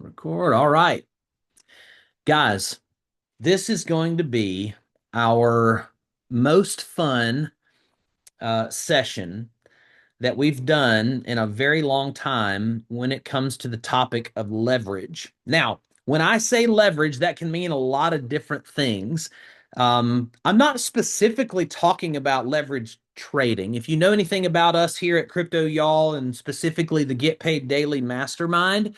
Record. All right. Guys, this is going to be our most fun session that we've done in a very long time when it comes to the topic of leverage. Now, when I say leverage, that can mean a lot of different things. I'm not specifically talking about leverage trading. If you know anything about us here at Crypto Y'all and specifically the Get Paid Daily Mastermind,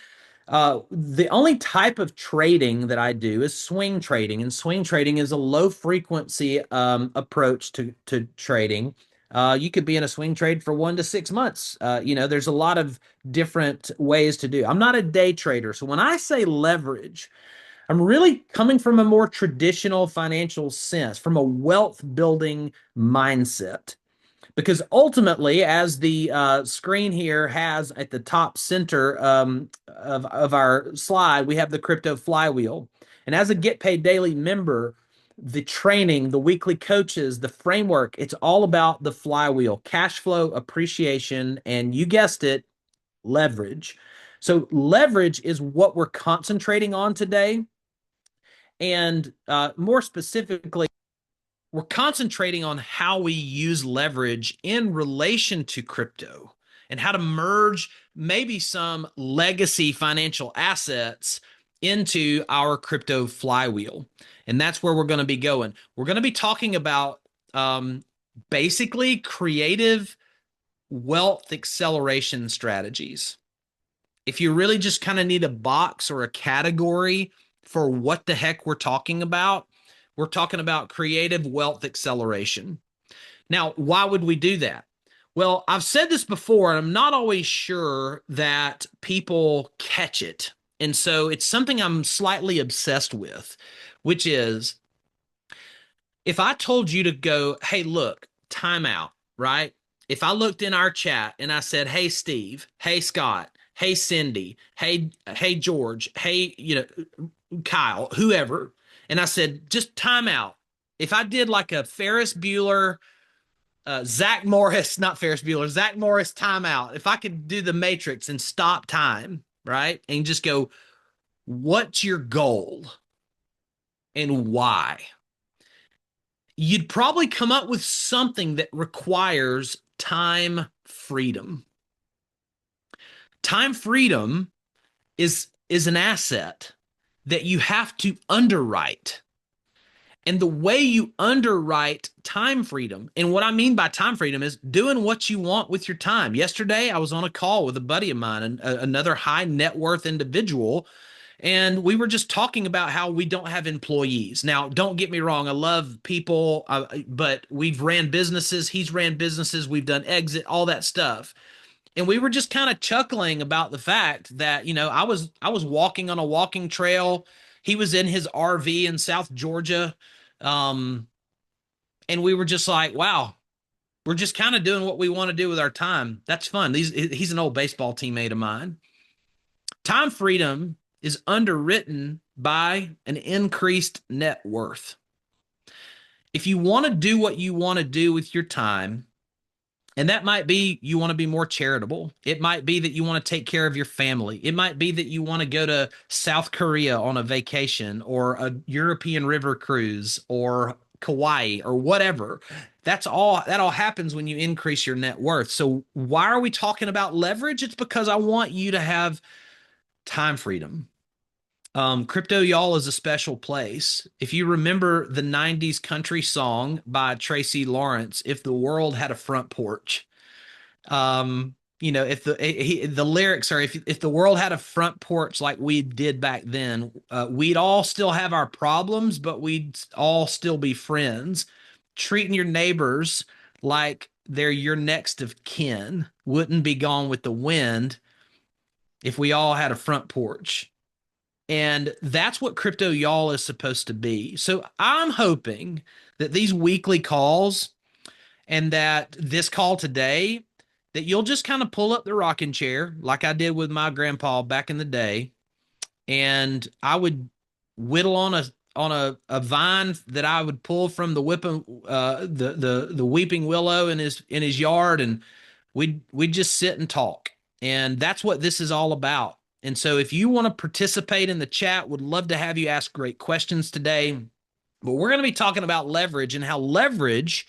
the only type of trading that I do is swing trading, and swing trading is a low frequency approach to trading. You could be in a swing trade for 1 to 6 months. There's a lot of different ways to do. I'm not a day trader. So when I say leverage, I'm really coming from a more traditional financial sense, from a wealth building mindset. Because ultimately, as the screen here has at the top center of our slide, we have the crypto flywheel. And as a Get Paid Daily member, the training, the weekly coaches, the framework, it's all about the flywheel, cash flow, appreciation, and you guessed it, leverage. So, leverage is what we're concentrating on today. And more specifically, we're concentrating on how we use leverage in relation to crypto and how to merge maybe some legacy financial assets into our crypto flywheel. And that's where we're going to be going. We're going to be talking about basically creative wealth acceleration strategies. If you really just kind of need a box or a category for what the heck we're talking about creative wealth acceleration. Now, why would we do that? Well, I've said this before, and I'm not always sure that people catch it. And so it's something I'm slightly obsessed with, which is if I told you to go, hey, look, time out, right? If I looked in our chat and I said, hey, Steve, hey, Scott, hey, Cindy, hey, George, hey, Kyle, whoever, and I said, just time out. If I did like a Ferris Bueller, Zach Morris, not Ferris Bueller, Zach Morris timeout, if I could do the Matrix and stop time, right? And just go, what's your goal and why? You'd probably come up with something that requires time freedom. Time freedom is an asset that you have to underwrite. And the way you underwrite time freedom, and what I mean by time freedom is doing what you want with your time. Yesterday, I was on a call with a buddy of mine, another high net worth individual, and we were just talking about how we don't have employees. Now, don't get me wrong, I love people, but we've ran businesses, he's ran businesses, we've done exit, all that stuff. And we were just kind of chuckling about the fact that, I was walking on a walking trail. He was in his RV in South Georgia. Um, and we were just like, wow, we're just kind of doing what we want to do with our time. That's fun. He's an old baseball teammate of mine. Time freedom is underwritten by an increased net worth. If you want to do what you want to do with your time, and that might be you want to be more charitable. It might be that you want to take care of your family. It might be that you want to go to South Korea on a vacation or a European river cruise or Kauai or whatever. That all happens when you increase your net worth. So why are we talking about leverage? It's because I want you to have time freedom. Crypto Y'all is a special place. If you remember the 90s country song by Tracy Lawrence, If the World Had a Front Porch, if the lyrics are, if the world had a front porch like we did back then, we'd all still have our problems, but we'd all still be friends. Treating your neighbors like they're your next of kin wouldn't be gone with the wind if we all had a front porch. And that's what Crypto Y'all is supposed to be. So I'm hoping that these weekly calls and that this call today, that you'll just kind of pull up the rocking chair like I did with my grandpa back in the day. And I would whittle on a vine that I would pull from the weeping willow in his yard, and we'd just sit and talk. And that's what this is all about. And so if you want to participate in the chat, would love to have you ask great questions today. But we're going to be talking about leverage and how leverage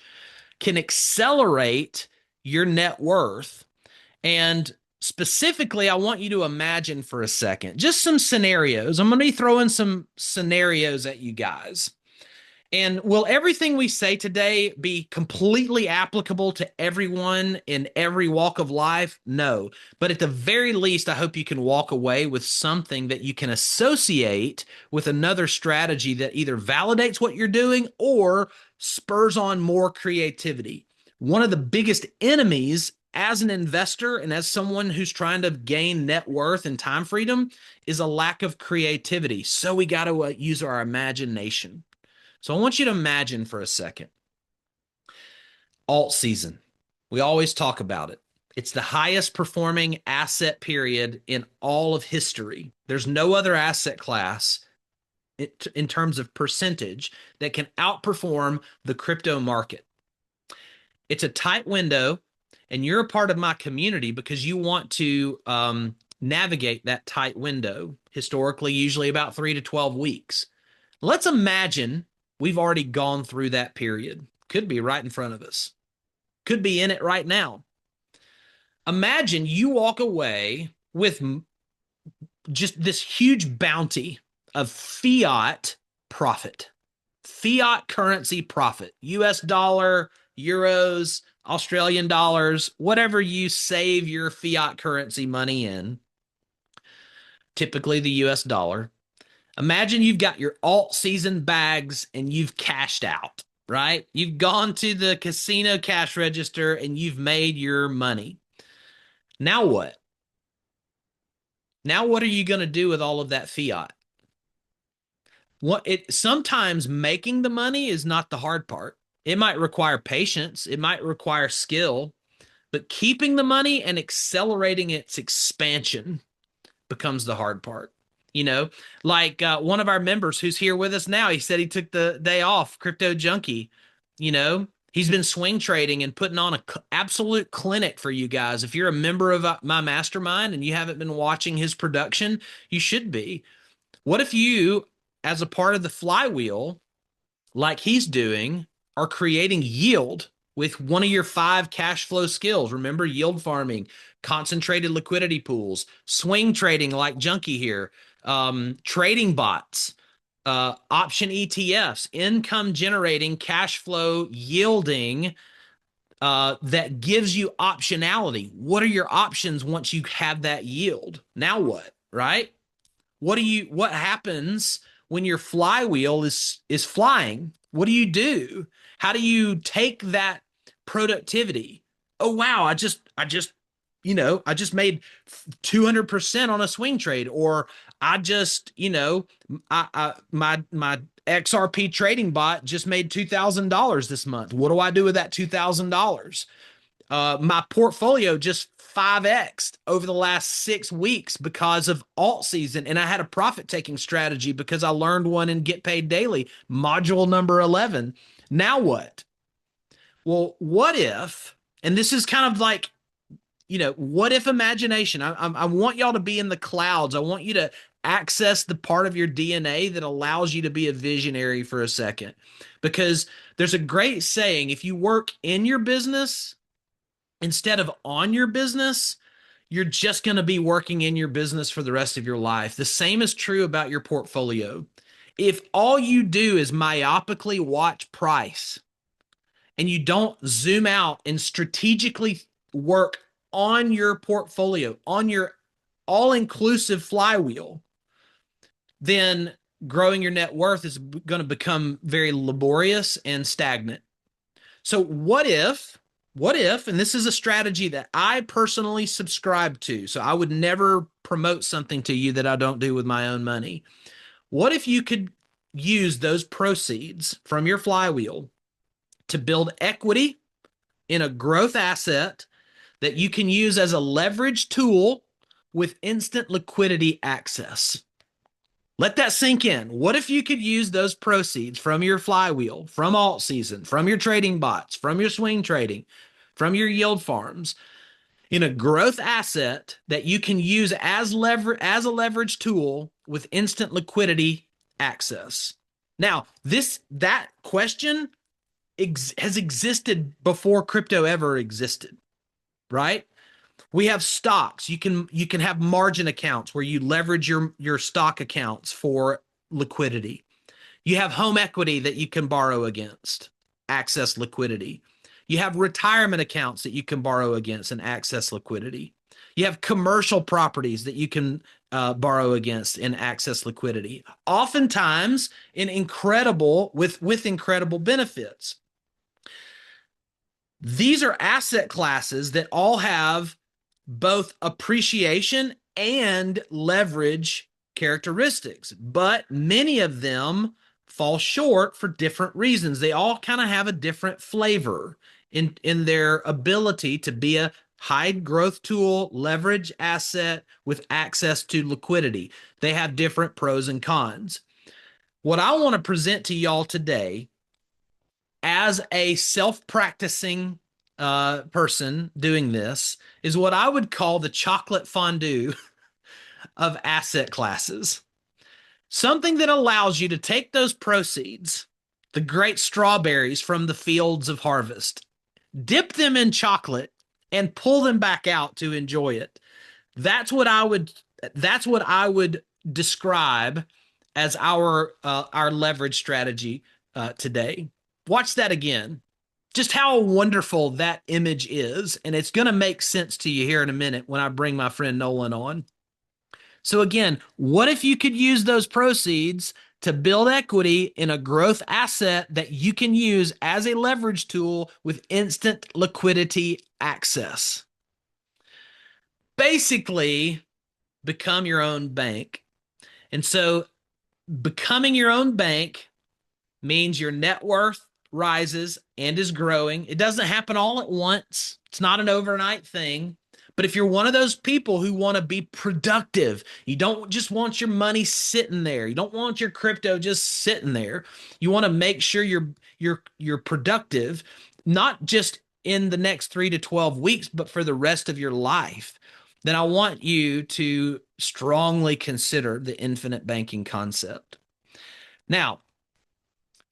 can accelerate your net worth. And specifically, I want you to imagine for a second just some scenarios. I'm going to be throwing some scenarios at you guys. And will everything we say today be completely applicable to everyone in every walk of life? No. But at the very least, I hope you can walk away with something that you can associate with another strategy that either validates what you're doing or spurs on more creativity. One of the biggest enemies as an investor and as someone who's trying to gain net worth and time freedom is a lack of creativity. So we got to use our imagination. So I want you to imagine for a second alt season. We always talk about it. It's the highest performing asset period in all of history. There's no other asset class in terms of percentage that can outperform the crypto market. It's a tight window, and you're a part of my community because you want to navigate that tight window, historically, usually about 3 to 12 weeks. Let's imagine we've already gone through that period. Could be right in front of us. Could be in it right now. Imagine you walk away with just this huge bounty of fiat profit, fiat currency profit, US dollar, euros, Australian dollars, whatever you save your fiat currency money in, typically the US dollar. Imagine you've got your alt season bags and you've cashed out, right? You've gone to the casino cash register and you've made your money. Now what? Now what are you going to do with all of that fiat? Sometimes making the money is not the hard part. It might require patience, it might require skill, but keeping the money and accelerating its expansion becomes the hard part. You know, like one of our members who's here with us now, he said he took the day off, Crypto Junkie. You know, he's been swing trading and putting on an absolute clinic for you guys. If you're a member of my mastermind and you haven't been watching his production, you should be. What if you, as a part of the flywheel, like he's doing, are creating yield with one of your 5 cash flow skills? Remember, yield farming, concentrated liquidity pools, swing trading like Junkie here, trading bots, option ETFs, income generating, cash flow yielding, that gives you optionality. What are your options once you have that yield? Now what, right? What happens when your flywheel is flying? What do you do? How do you take that productivity? Oh wow, I just made 200% on a swing trade, or I just, my XRP trading bot just made $2,000 this month. What do I do with that $2,000? My portfolio just 5x'd over the last 6 weeks because of alt season. And I had a profit taking strategy because I learned one in Get Paid Daily, module number 11. Now what? Well, what if, and this is kind of like, what if imagination? I want y'all to be in the clouds. I want you to access the part of your DNA that allows you to be a visionary for a second. Because there's a great saying, if you work in your business instead of on your business, you're just going to be working in your business for the rest of your life. The same is true about your portfolio. If all you do is myopically watch price and you don't zoom out and strategically work on your portfolio, on your all-inclusive flywheel, then growing your net worth is going to become very laborious and stagnant. So what if, and this is a strategy that I personally subscribe to, so I would never promote something to you that I don't do with my own money. What if you could use those proceeds from your flywheel to build equity in a growth asset that you can use as a leverage tool with instant liquidity access? Let that sink in. What if you could use those proceeds from your flywheel, from alt season, from your trading bots, from your swing trading, from your yield farms, in a growth asset that you can use as a leverage tool with instant liquidity access. Now, that question has existed before crypto ever existed, right? We have stocks. You can have margin accounts where you leverage your stock accounts for liquidity. You have home equity that you can borrow against, access liquidity. You have retirement accounts that you can borrow against and access liquidity. You have commercial properties that you can borrow against and access liquidity. Oftentimes, with incredible benefits. These are asset classes that all have both appreciation and leverage characteristics, but many of them fall short for different reasons. They all kind of have a different flavor in their ability to be a high growth tool, leverage asset with access to liquidity. They have different pros and cons. What I want to present to y'all today as a self-practicing person doing this is what I would call the chocolate fondue of asset classes. Something that allows you to take those proceeds, the great strawberries from the fields of harvest, dip them in chocolate, and pull them back out to enjoy it. That's what I would that's what I would describe as our leverage strategy today. Watch that again. Just how wonderful that image is, and it's going to make sense to you here in a minute when I bring my friend Nolan on. So again, what if you could use those proceeds to build equity in a growth asset that you can use as a leverage tool with instant liquidity access? Basically, become your own bank. And so becoming your own bank means your net worth rises and is growing. It doesn't happen all at once. It's not an overnight thing. But if you're one of those people who want to be productive, you don't just want your money sitting there. You don't want your crypto just sitting there. You want to make sure you're productive, not just in the next 3 to 12 weeks, but for the rest of your life. Then I want you to strongly consider the infinite banking concept. Now,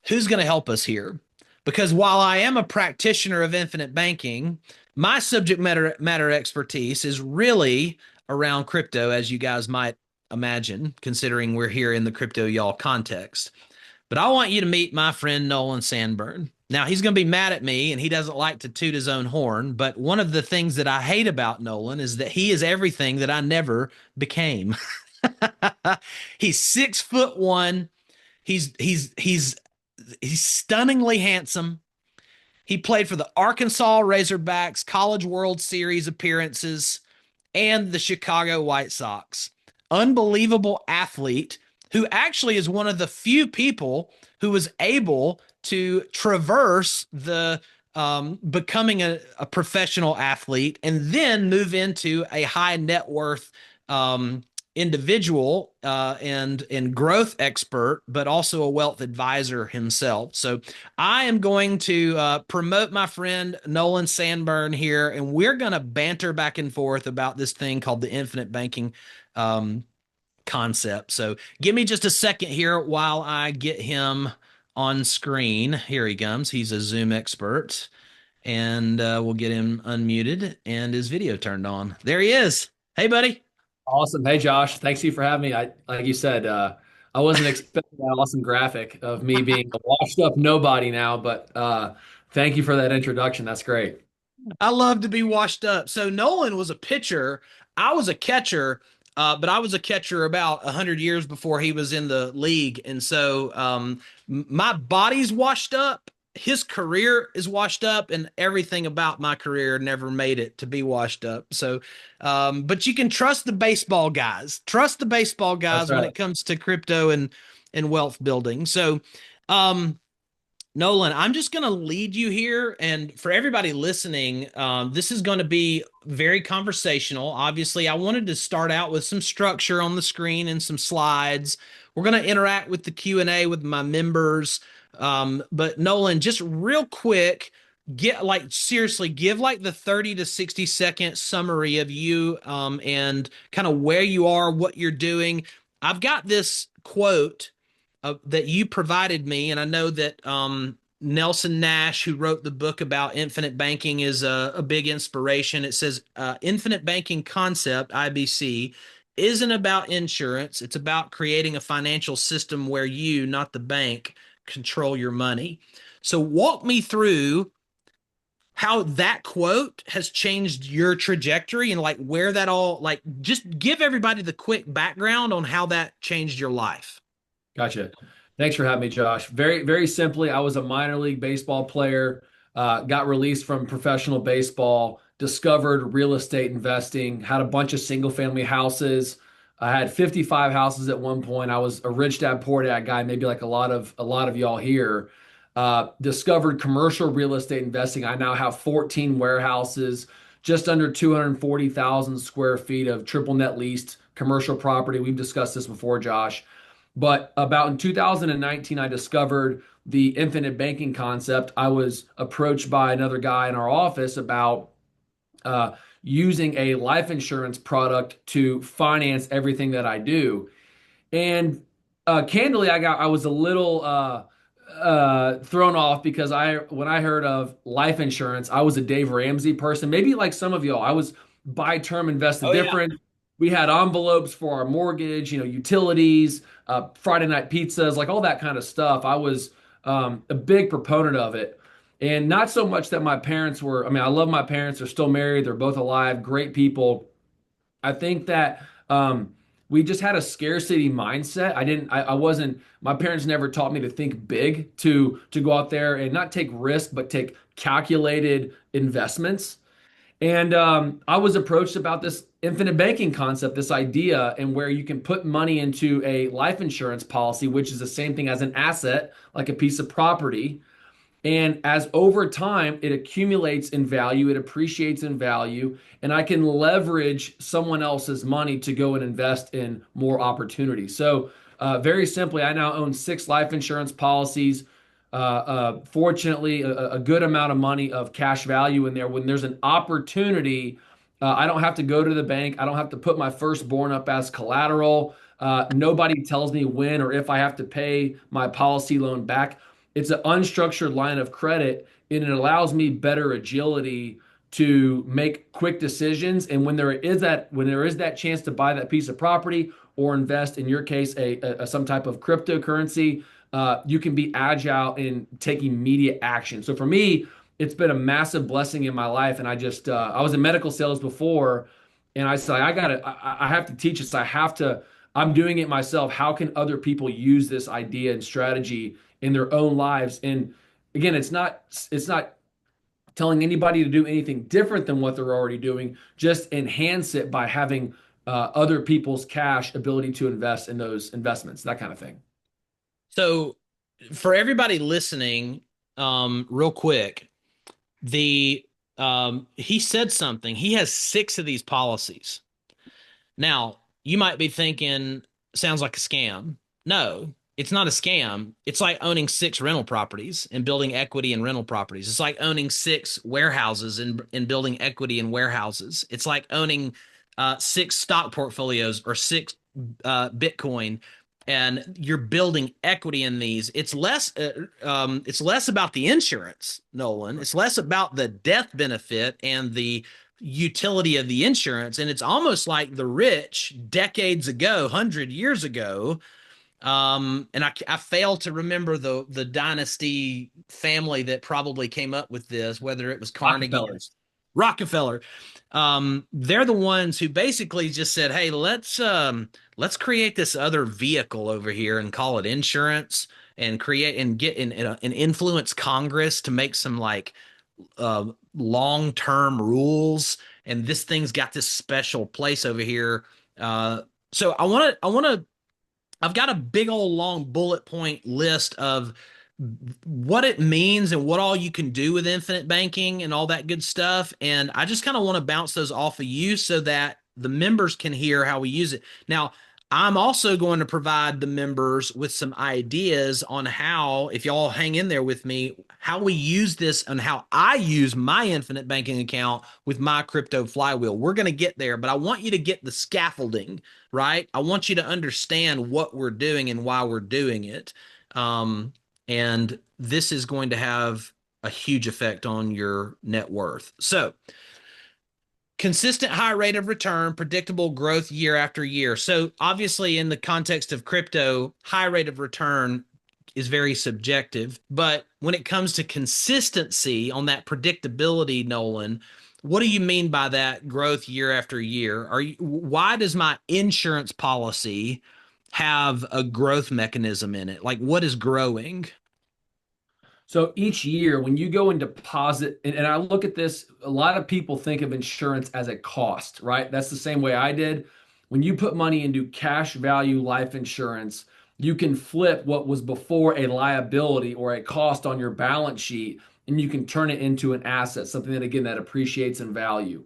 who's going to help us here? Because while I am a practitioner of infinite banking, my subject matter expertise is really around crypto, as you guys might imagine, considering we're here in the crypto y'all context. But I want you to meet my friend Nolan Sandburn. Now, he's going to be mad at me and he doesn't like to toot his own horn. But one of the things that I hate about Nolan is that he is everything that I never became. He's 6'1". He's stunningly handsome. He played for the Arkansas Razorbacks, College World Series appearances, and the Chicago White Sox. Unbelievable athlete who actually is one of the few people who was able to traverse the becoming a professional athlete and then move into a high net worth individual and growth expert, but also a wealth advisor himself. So I am going to promote my friend Nolan Sandburn here, and we're going to banter back and forth about this thing called the infinite banking concept. So give me just a second here while I get him on screen. Here he comes. He's a Zoom expert, and we'll get him unmuted and his video turned on. There he is. Hey, buddy. Awesome. Hey, Josh. Thanks you for having me. Like you said, I wasn't expecting that awesome graphic of me being a washed up nobody now, but thank you for that introduction. That's great. I love to be washed up. So Nolan was a pitcher. I was a catcher, but I was a catcher about 100 years before he was in the league. And so my body's washed up. His career is washed up, and everything about my career never made it to be washed up. So, but you can trust the baseball guys. Trust the baseball That's guys when right. it comes to crypto and wealth building. So, Nolan, I'm just going to lead you here. And for everybody listening, this is going to be very conversational. Obviously, I wanted to start out with some structure on the screen and some slides. We're going to interact with the Q&A with my members. But Nolan, just real quick, get like seriously give like the 30 to 60-second summary of you and kind of where you are, what you're doing. I've got this quote that you provided me, and I know that Nelson Nash, who wrote the book about infinite banking, is a big inspiration. It says infinite banking concept, IBC, isn't about insurance. It's about creating a financial system where you, not the bank, control your money. So walk me through how that quote has changed your trajectory and like where that all like just give everybody the quick background on how that changed your life. Gotcha. Thanks for having me, Josh. Very, very simply, I was a minor league baseball player, got released from professional baseball, discovered real estate investing, had a bunch of single family houses. I had 55 houses at one point. I was a rich dad, poor dad guy, maybe like a lot of y'all here. Discovered commercial real estate investing. I now have 14 warehouses, just under 240,000 square feet of triple net leased commercial property. We've discussed this before, Josh. But about in 2019, I discovered the infinite banking concept. I was approached by another guy in our office about using a life insurance product to finance everything that I do. And candidly, I was a little thrown off because when I heard of life insurance, I was a Dave Ramsey person. Maybe like some of y'all, I was buy term, invest the Oh yeah. difference. We had envelopes for our mortgage, utilities, Friday night pizzas, like all that kind of stuff. I was a big proponent of it. And not so much that my parents were, I mean, I love my parents. They're still married. They're both alive, great people. I think that we just had a scarcity mindset. I wasn't, my parents never taught me to think big, to go out there and not take risk, but take calculated investments. And I was approached about this infinite banking concept, this idea, and where you can put money into a life insurance policy, which is the same thing as an asset, like a piece of property. And as over time, it accumulates in value, it appreciates in value, and I can leverage someone else's money to go and invest in more opportunities. So, very simply, I now own 6 life insurance policies. Fortunately, a good amount of money of cash value in there. When there's an opportunity, I don't have to go to the bank. I don't have to put my firstborn up as collateral. Nobody tells me when or if I have to pay my policy loan back. It's an unstructured line of credit, and it allows me better agility to make quick decisions. And when there is that chance to buy that piece of property or invest, in your case, some type of cryptocurrency, you can be agile and take immediate action. So for me, it's been a massive blessing in my life. And I was in medical sales before, and I said, I have to teach this. I'm doing it myself. How can other people use this idea and strategy in their own lives? And again, it's not telling anybody to do anything different than what they're already doing. Just enhance it by having other people's cash ability to invest in those investments, that kind of thing. So for everybody listening, real quick, the he said something. He has 6 of these policies. Now, you might be thinking, sounds like a scam. No, it's not a scam. It's like owning 6 rental properties and building equity in rental properties. It's like owning 6 warehouses and building equity in warehouses. It's like owning 6 stock portfolios or 6 Bitcoin, and you're building equity in these. It's less about the insurance, Nolan. It's less about the death benefit and the utility of the insurance. And it's almost like the rich decades ago, 100 years ago. And I fail to remember the dynasty family that probably came up with this, whether it was Carnegie or Rockefellers. Rockefeller. They're the ones who basically just said, "Hey, let's create this other vehicle over here and call it insurance, and create and get and influence Congress to make some like long-term rules, and this thing's got this special place over here." So I've got a big old long bullet point list of what it means and what all you can do with infinite banking and all that good stuff. And I just kind of want to bounce those off of you so that the members can hear how we use it. Now, I'm also going to provide the members with some ideas on how, if y'all hang in there with me, how we use this and how I use my infinite banking account with my crypto flywheel. We're going to get there, but I want you to get the scaffolding, right? I want you to understand what we're doing and why we're doing it. Um, and this is going to have a huge effect on your net worth. So, consistent high rate of return, predictable growth year after year. So, obviously, in the context of crypto, high rate of return is very subjective. But when it comes to consistency on that predictability, Nolan, what do you mean by that growth year after year? Why does my insurance policy have a growth mechanism in it? Like, what is growing? So each year, when you go and deposit, and I look at this, a lot of people think of insurance as a cost, right? That's the same way I did. When you put money into cash value life insurance, you can flip what was before a liability or a cost on your balance sheet, and you can turn it into an asset, something that, again, that appreciates in value.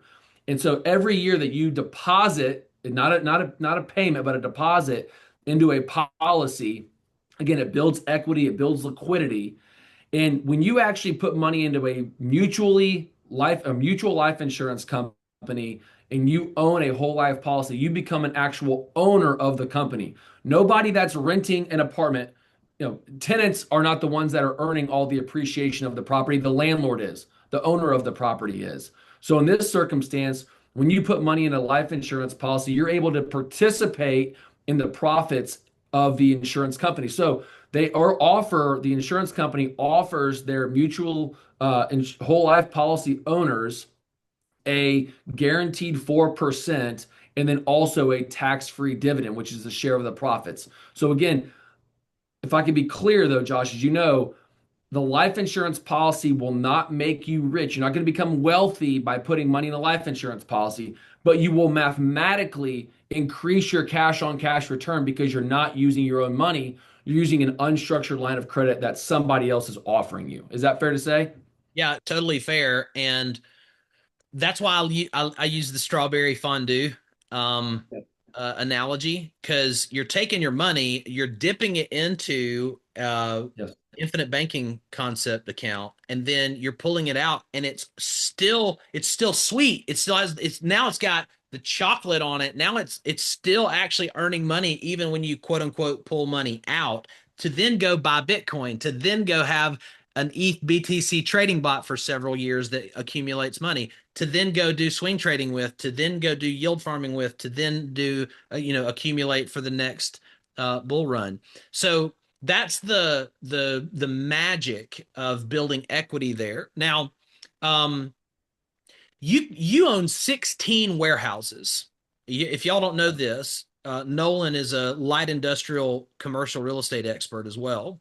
And so every year that you deposit, not a payment, but a deposit into a policy, again, it builds equity, it builds liquidity. And when you actually put money into a mutual life insurance company and you own a whole life policy, you become an actual owner of the company. Nobody that's renting an apartment, tenants are not the ones that are earning all the appreciation of the property. The landlord is, the owner of the property is. So in this circumstance, when you put money in a life insurance policy, you're able to participate in the profits of the insurance company. So the insurance company offers their mutual whole life policy owners a guaranteed 4% and then also a tax-free dividend, which is a share of the profits. So again, if I can be clear though, Josh, as you know, the life insurance policy will not make you rich. You're not going to become wealthy by putting money in a life insurance policy, but you will mathematically increase your cash on cash return because you're not using your own money. You're using an unstructured line of credit that somebody else is offering you. Is that fair to say? Yeah, totally fair. And that's why I use the strawberry fondue um, Yep. analogy, because you're taking your money, you're dipping it into Yes. infinite banking concept account, and then you're pulling it out, and it's still sweet. It still has it's got the chocolate on it. Now it's still actually earning money even when you quote unquote pull money out to then go buy Bitcoin, to then go have an ETH BTC trading bot for several years that accumulates money, to then go do swing trading with, to then go do yield farming with, to then do accumulate for the next bull run. So that's the magic of building equity there. Now, um, you own 16 warehouses. If y'all don't know this, Nolan is a light industrial commercial real estate expert as well,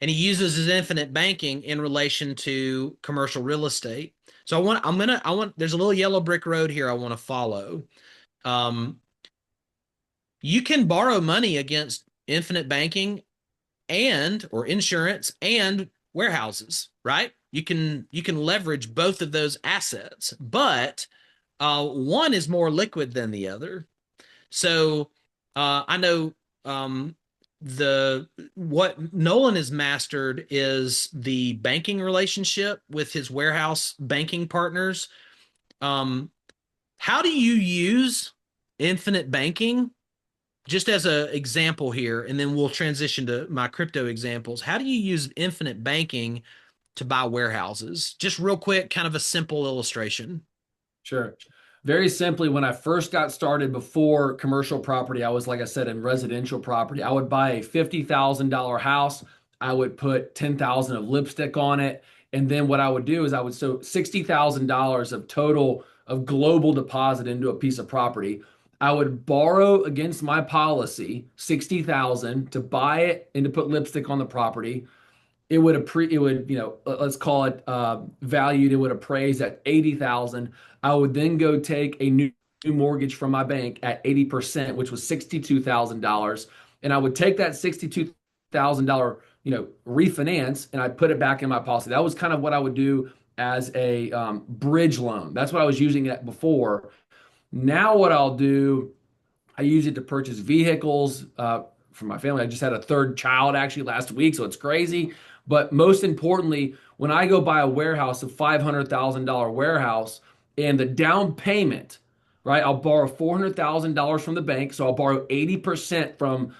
and he uses his infinite banking in relation to commercial real estate. So I want, there's a little yellow brick road here I want to follow. Um, you can borrow money against infinite banking and or insurance and warehouses, right? You can leverage both of those assets, but one is more liquid than the other. So I know the what Nolan has mastered is the banking relationship with his warehouse banking partners. Um, how do you use infinite banking? Just as an example here, and then we'll transition to my crypto examples. How do you use infinite banking to buy warehouses? Just real quick, kind of a simple illustration. Sure. Very simply, when I first got started before commercial property, I was, like I said, in residential property. I would buy a $50,000 house. I would put 10,000 of lipstick on it. And then what I would do is I would so $60,000 of total of global deposit into a piece of property. I would borrow against my policy 60,000 to buy it and to put lipstick on the property. It would let's call it valued. It would appraise at 80,000. I would then go take a new mortgage from my bank at 80%, which was $62,000, and I would take that $62,000 refinance, and I'd put it back in my policy. That was kind of what I would do as a bridge loan. That's what I was using it before. Now what I'll do, I use it to purchase vehicles for my family. I just had a third child actually last week, so it's crazy. But most importantly, when I go buy a warehouse, a $500,000 warehouse, and the down payment, right? I'll borrow $400,000 from the bank, so I'll borrow 80% from,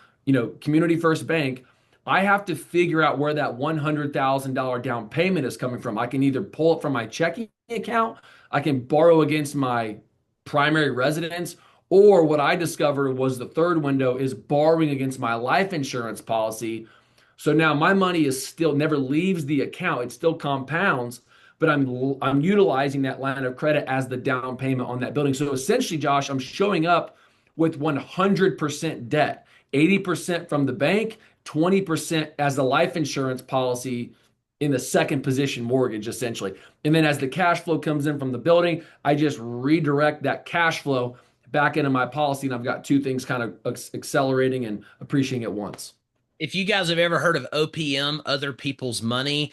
Community First Bank. I have to figure out where that $100,000 down payment is coming from. I can either pull it from my checking account, I can borrow against my primary residence, or what I discovered was the third window is borrowing against my life insurance policy. So now my money is still never leaves the account. It still compounds, but I'm utilizing that line of credit as the down payment on that building. So essentially, Josh, I'm showing up with 100% debt, 80% from the bank, 20% as the life insurance policy in the second position mortgage, essentially. And then as the cash flow comes in from the building, I just redirect that cash flow back into my policy. And I've got two things kind of accelerating and appreciating at once. If you guys have ever heard of OPM, other people's money,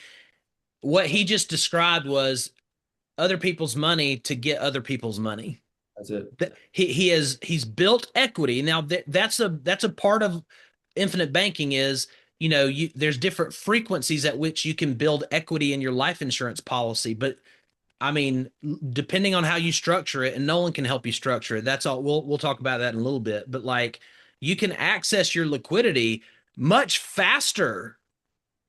what he just described was other people's money to get other people's money. That's it. He's built equity. Now that's a part of infinite banking is there's different frequencies at which you can build equity in your life insurance policy, but I mean, depending on how you structure it, and Nolan can help you structure it. That's all. We'll talk about that in a little bit. But like, you can access your liquidity much faster.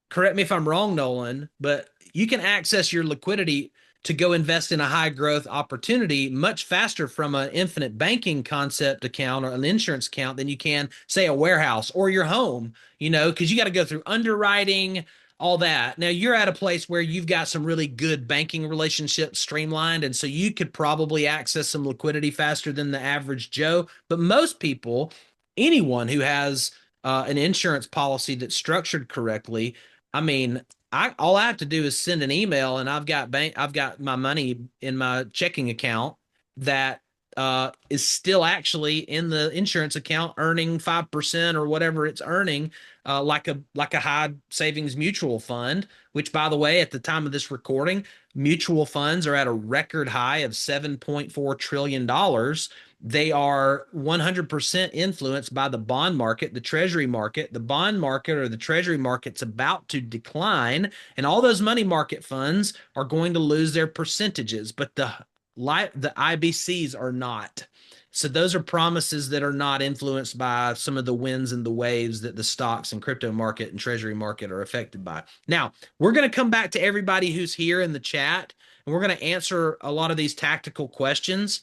Correct me if I'm wrong, Nolan, but you can access your liquidity to go invest in a high growth opportunity much faster from an infinite banking concept account or an insurance account than you can, say, a warehouse or your home, because you got to go through underwriting, all that. Now you're at a place where you've got some really good banking relationships streamlined. And so you could probably access some liquidity faster than the average Joe. But most people, anyone who has an insurance policy that's structured correctly, I mean, all I have to do is send an email, and I've got my money in my checking account that is still actually in the insurance account earning 5% or whatever it's earning, like a high savings mutual fund. Which, by the way, at the time of this recording, mutual funds are at a record high of $7.4 trillion. They are 100% influenced by the bond market, the treasury market. The bond market or the treasury market's about to decline, and all those money market funds are going to lose their percentages, but the IBCs are not. So those are promises that are not influenced by some of the winds and the waves that the stocks and crypto market and treasury market are affected by. Now, we're going to come back to everybody who's here in the chat, and we're going to answer a lot of these tactical questions.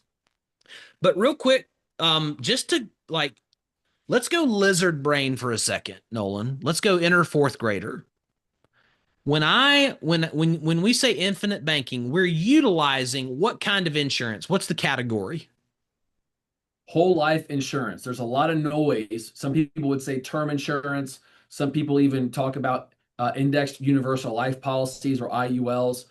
But real quick, just to let's go lizard brain for a second, Nolan. Let's go inner fourth grader. When we say infinite banking, we're utilizing what kind of insurance? What's the category? Whole life insurance. There's a lot of noise. Some people would say term insurance. Some people even talk about indexed universal life policies or IULs.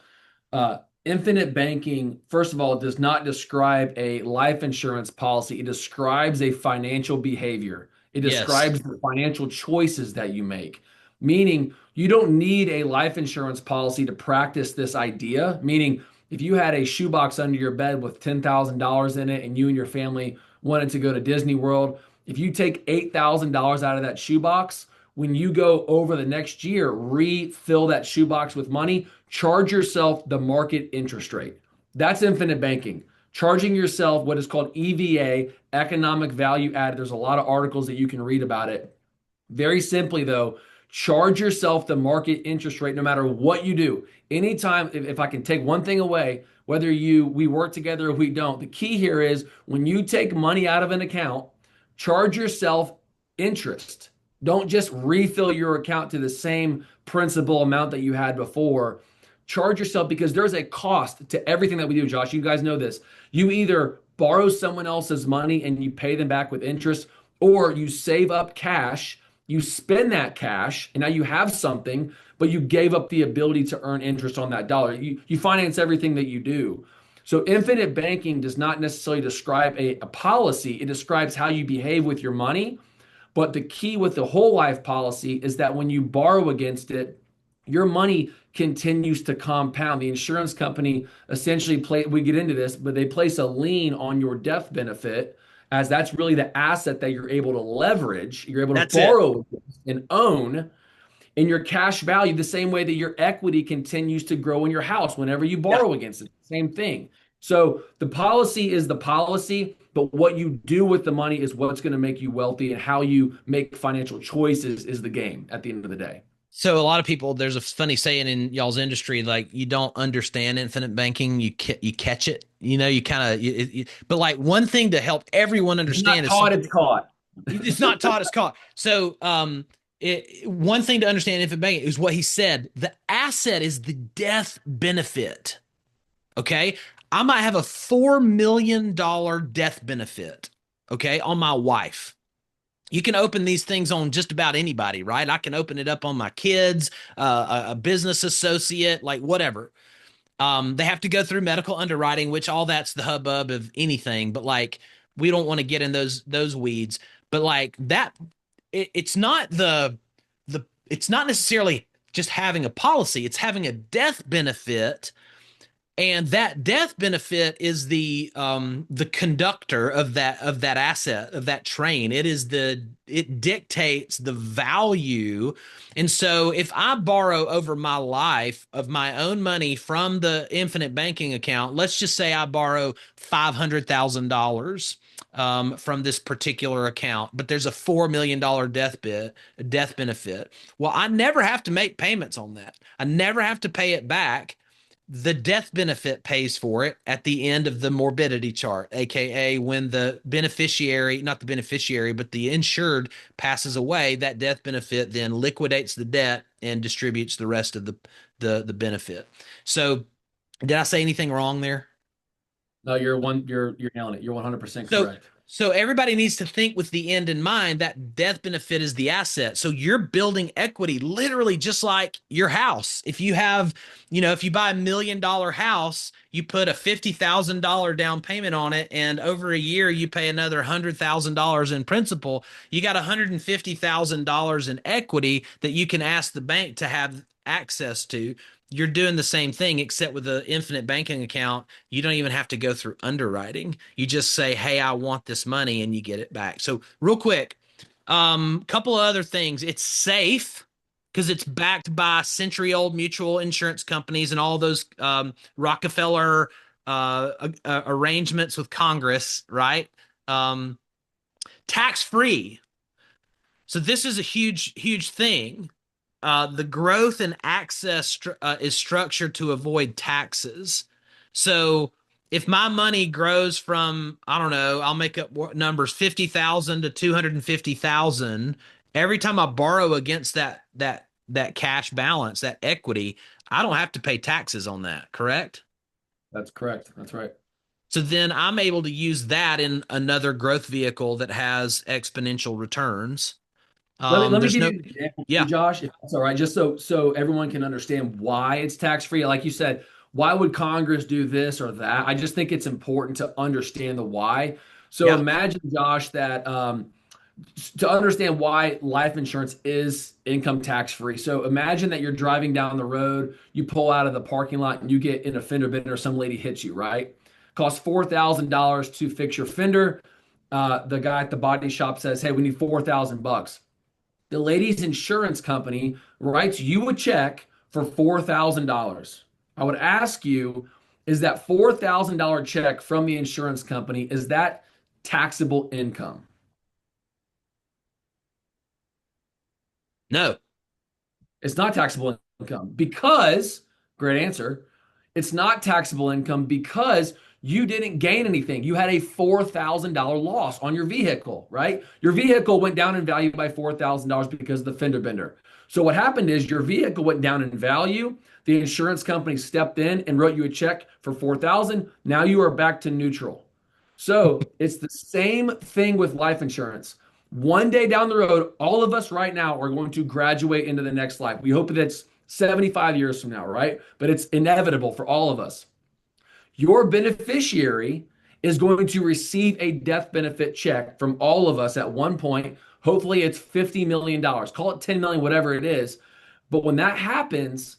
Infinite banking, first of all, does not describe a life insurance policy. It describes a financial behavior. It Yes. describes the financial choices that you make. Meaning, you don't need a life insurance policy to practice this idea. Meaning, if you had a shoebox under your bed with $10,000 in it and you and your family wanted to go to Disney World, if you take $8,000 out of that shoebox, when you go over the next year, refill that shoebox with money, charge yourself the market interest rate. That's infinite banking. Charging yourself what is called EVA, economic value added. There's a lot of articles that you can read about it. Very simply, though, charge yourself the market interest rate no matter what you do. Anytime, if I can take one thing away, whether we work together or we don't, the key here is when you take money out of an account, charge yourself interest. Don't just refill your account to the same principal amount that you had before. Charge yourself because there's a cost to everything that we do, Josh. You guys know this. You either borrow someone else's money and you pay them back with interest, or you save up cash, you spend that cash, and now you have something, but you gave up the ability to earn interest on that dollar. You finance everything that you do. So infinite banking does not necessarily describe a policy. It describes how you behave with your money. But the key with the whole life policy is that when you borrow against it, your money continues to compound. The insurance company essentially we get into this, but they place a lien on your death benefit. as that's really the asset that you're able to leverage, you're able to That's it. borrow and own in your cash value, the same way that your equity continues to grow in your house whenever you Yeah. borrow against it. Same thing. So the policy is the policy, but what you do with the money is what's going to make you wealthy, and how you make financial choices is the game at the end of the day. So a lot of people, there's a funny saying in y'all's industry, like you don't understand infinite banking, you catch it. You kind of. But like one thing to help everyone It's not understand is taught, something it's caught. it's not taught, it's caught. So one thing to understand infinite banking is what he said. The asset is the death benefit. Okay, I might have a $4 million death benefit. Okay, on my wife. You can open these things on just about anybody, right? I can open it up on my kids, a business associate, like whatever. They have to go through medical underwriting, which all that's the hubbub of anything. But like, we don't want to get in those weeds. But like that, it's not it's not necessarily just having a policy. It's having a death benefit, and that death benefit is the conductor of that asset, of that train. It dictates the value. And so if I borrow over my life of my own money from the infinite banking account, let's just say I borrow $500,000 from this particular account, but there's a $4 million death benefit. Well, I never have to make payments on that. I never have to pay it back. The death benefit pays for it at the end of the morbidity chart, aka when the beneficiary, not the beneficiary, but the insured passes away. That death benefit then liquidates the debt and distributes the rest of the benefit. So, did I say anything wrong there? No, you're nailing it. You're 100% So correct. so everybody needs to think with the end in mind. That death benefit is the asset. So you're building equity literally just like your house. If you have, if you buy $1 million house, you put a $50,000 down payment on it, and over a year you pay another $100,000 in principal. You got $150,000 in equity that you can ask the bank to have access to. You're doing the same thing, except with the infinite banking account. You don't even have to go through underwriting. You just say, "Hey, I want this money," and you get it back. So, real quick, couple of other things. It's safe because it's backed by century-old mutual insurance companies and all those Rockefeller arrangements with Congress, right? Um, Tax-free. So this is a huge, huge thing. The growth and access is structured to avoid taxes. So if my money grows from, I don't know, I'll make up numbers, 50,000 to 250,000, every time I borrow against that cash balance, that equity, I don't have to pay taxes on that, correct? That's correct. That's right. So then I'm able to use that in another growth vehicle that has exponential returns. Let me There's give no, you an example too, yeah, Josh, if that's all right, just so everyone can understand why it's tax free. Like you said, why would Congress do this or that? I just think it's important to understand the why. So yeah. imagine, Josh, that to understand why life insurance is income tax free. So imagine that you're driving down the road, you pull out of the parking lot, and you get in a fender bender. Some lady hits you, right? Costs $4,000 to fix your fender. The guy at the body shop says, "Hey, we need 4,000 bucks." The lady's insurance company writes you a check for $4,000. I would ask you, is that $4,000 check from the insurance company, is that taxable income? No. It's not taxable income because, great answer, it's not taxable income because you didn't gain anything. You had a $4,000 loss on your vehicle, right? Your vehicle went down in value by $4,000 because of the fender bender. So what happened is your vehicle went down in value. The insurance company stepped in and wrote you a check for 4,000. Now you are back to neutral. So it's the same thing with life insurance. One day down the road, all of us right now are going to graduate into the next life. We hope that's 75 years from now, right? But it's inevitable for all of us. Your beneficiary is going to receive a death benefit check from all of us at one point. Hopefully, it's $50 million. Call it 10 million, whatever it is. But when that happens,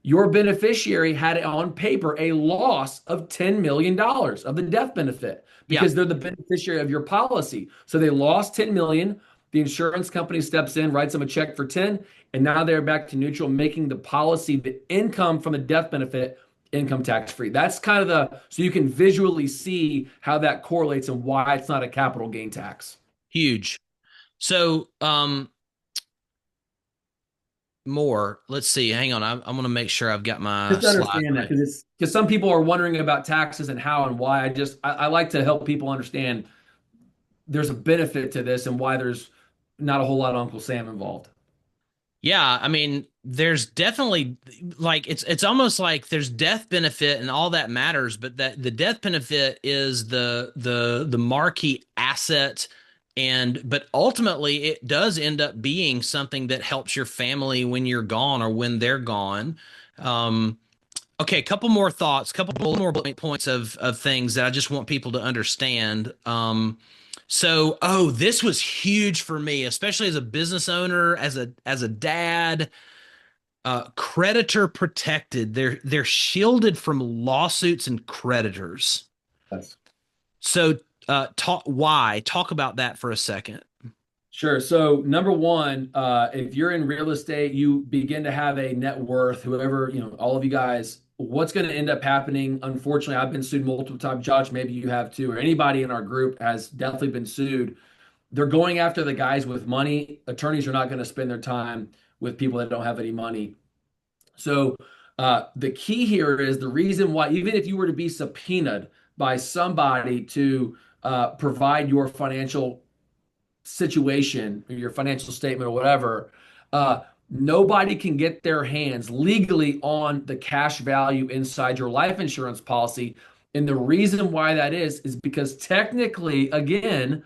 Your beneficiary had on paper a loss of $10 million dollars of the death benefit Yeah, because they're the beneficiary of your policy. So they lost 10 million. The insurance company steps in, writes them a check for 10, and now they're back to neutral, making the policy, the income from the death benefit, income tax free. That's kind of so you can visually see how that correlates and why it's not a capital gain tax. huge. So, more. Let's see. Hang on. I'm going to make sure I've got my Just to slides understand that right. because some people are wondering about taxes and how and why. I like to help people understand there's a benefit to this and why there's not a whole lot of Uncle Sam involved. Yeah, I mean, there's definitely like it's almost like there's death benefit and all that matters, but that the death benefit is the marquee asset, and but ultimately it does end up being something that helps your family when you're gone or when they're gone. Um, okay, a couple more thoughts, couple more bullet points of things that I just want people to understand. So, oh, this was huge for me, especially as a business owner, as a dad. Creditor protected. They're shielded from lawsuits and creditors. Yes. So, talk about that for a second. Sure. So, number one, if you're in real estate, you begin to have a net worth, whoever, all of you guys, what's going to end up happening? Unfortunately, I've been sued multiple times. Josh, maybe you have too, or anybody in our group has definitely been sued. They're going after the guys with money. Attorneys are not going to spend their time with people that don't have any money. So the key here is the reason why, even if you were to be subpoenaed by somebody to provide your financial situation or your financial statement or whatever, nobody can get their hands legally on the cash value inside your life insurance policy. And the reason why that is because technically, again,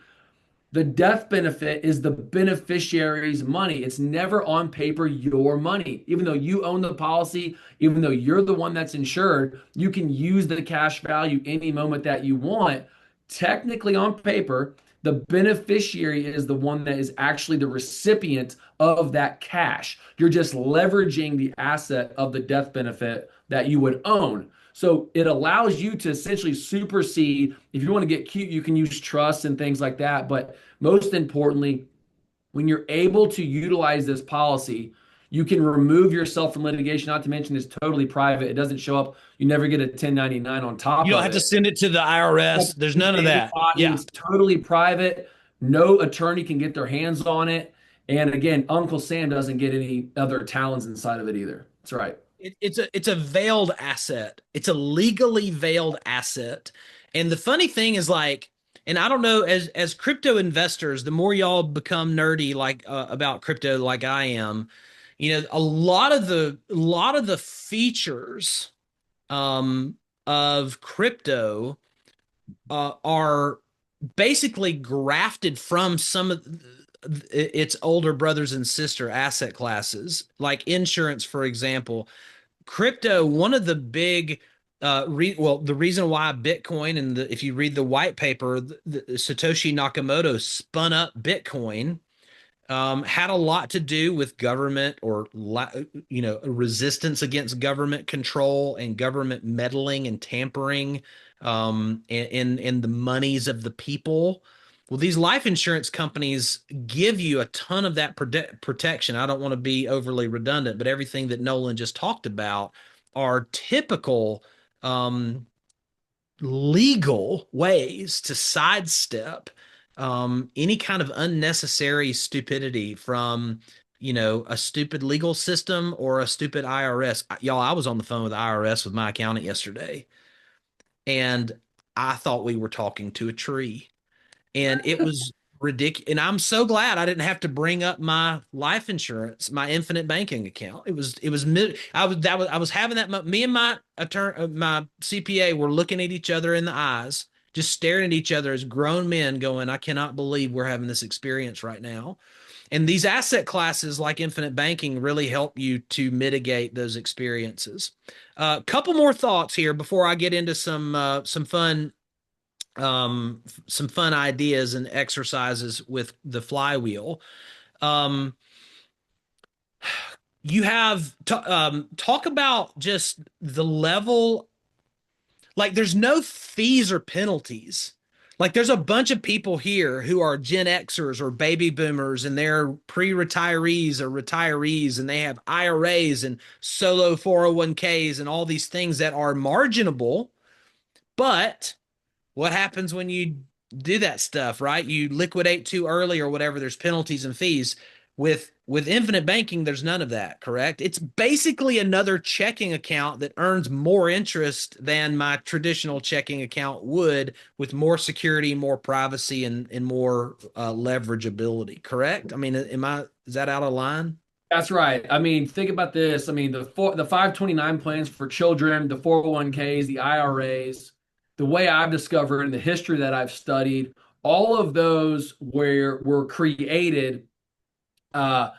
the death benefit is the beneficiary's money. It's never on paper your money. Even though you own the policy, even though you're the one that's insured, you can use the cash value any moment that you want. Technically, on paper, the beneficiary is the one that is actually the recipient of that cash. You're just leveraging the asset of the death benefit that you would own. So it allows you to essentially supersede. If you want to get cute, you can use trusts and things like that. But most importantly, when you're able to utilize this policy, you can remove yourself from litigation. Not to mention, it's totally private. It doesn't show up. You never get a 1099 on top You don't of have to it. send it to the IRS. There's none of that. Anybody, Yeah. it's totally private. No attorney can get their hands on it. And again, Uncle Sam doesn't get any other talons inside of it either. That's right. It's a veiled asset. It's a legally veiled asset. And the funny thing is like, and I don't know, as crypto investors, the more y'all become nerdy like about crypto like I am, a lot of the features um of crypto are basically grafted from some of its older brothers and sister asset classes, like insurance, for example. Crypto, one of the big the reason why Bitcoin and if you read the white paper, the Satoshi Nakamoto spun up Bitcoin, had a lot to do with government or resistance against government control and government meddling and tampering in the monies of the people. Well, these life insurance companies give you a ton of that protection. I don't want to be overly redundant, but everything that Nolan just talked about are typical um, legal ways to sidestep any kind of unnecessary stupidity from, a stupid legal system or a stupid IRS. Y'all, I was on the phone with the IRS with my accountant yesterday, and I thought we were talking to a tree, and it was ridiculous. And I'm so glad I didn't have to bring up my life insurance, my infinite banking account. I was having that. Me and my attorney, my CPA, were looking at each other in the eyes, just staring at each other as grown men, going, "I cannot believe we're having this experience right now." And these asset classes like infinite banking really help you to mitigate those experiences. A couple more thoughts here before I get into some fun ideas and exercises with the flywheel. Um, you have talk about just the level. Like, there's no fees or penalties. Like, there's a bunch of people here who are Gen Xers or baby boomers, and they're pre-retirees or retirees, and they have IRAs and solo 401ks and all these things that are marginable. But what happens when you do that stuff, right? You liquidate too early or whatever, there's penalties and fees. With infinite banking, there's none of that, correct? It's basically another checking account that earns more interest than my traditional checking account would, with more security, more privacy, and more leverageability, correct? I mean, is that out of line? That's right. I mean, think about this. I mean, the 529 plans for children, the 401ks, the IRAs, the way I've discovered in the history that I've studied, all of those were created uh,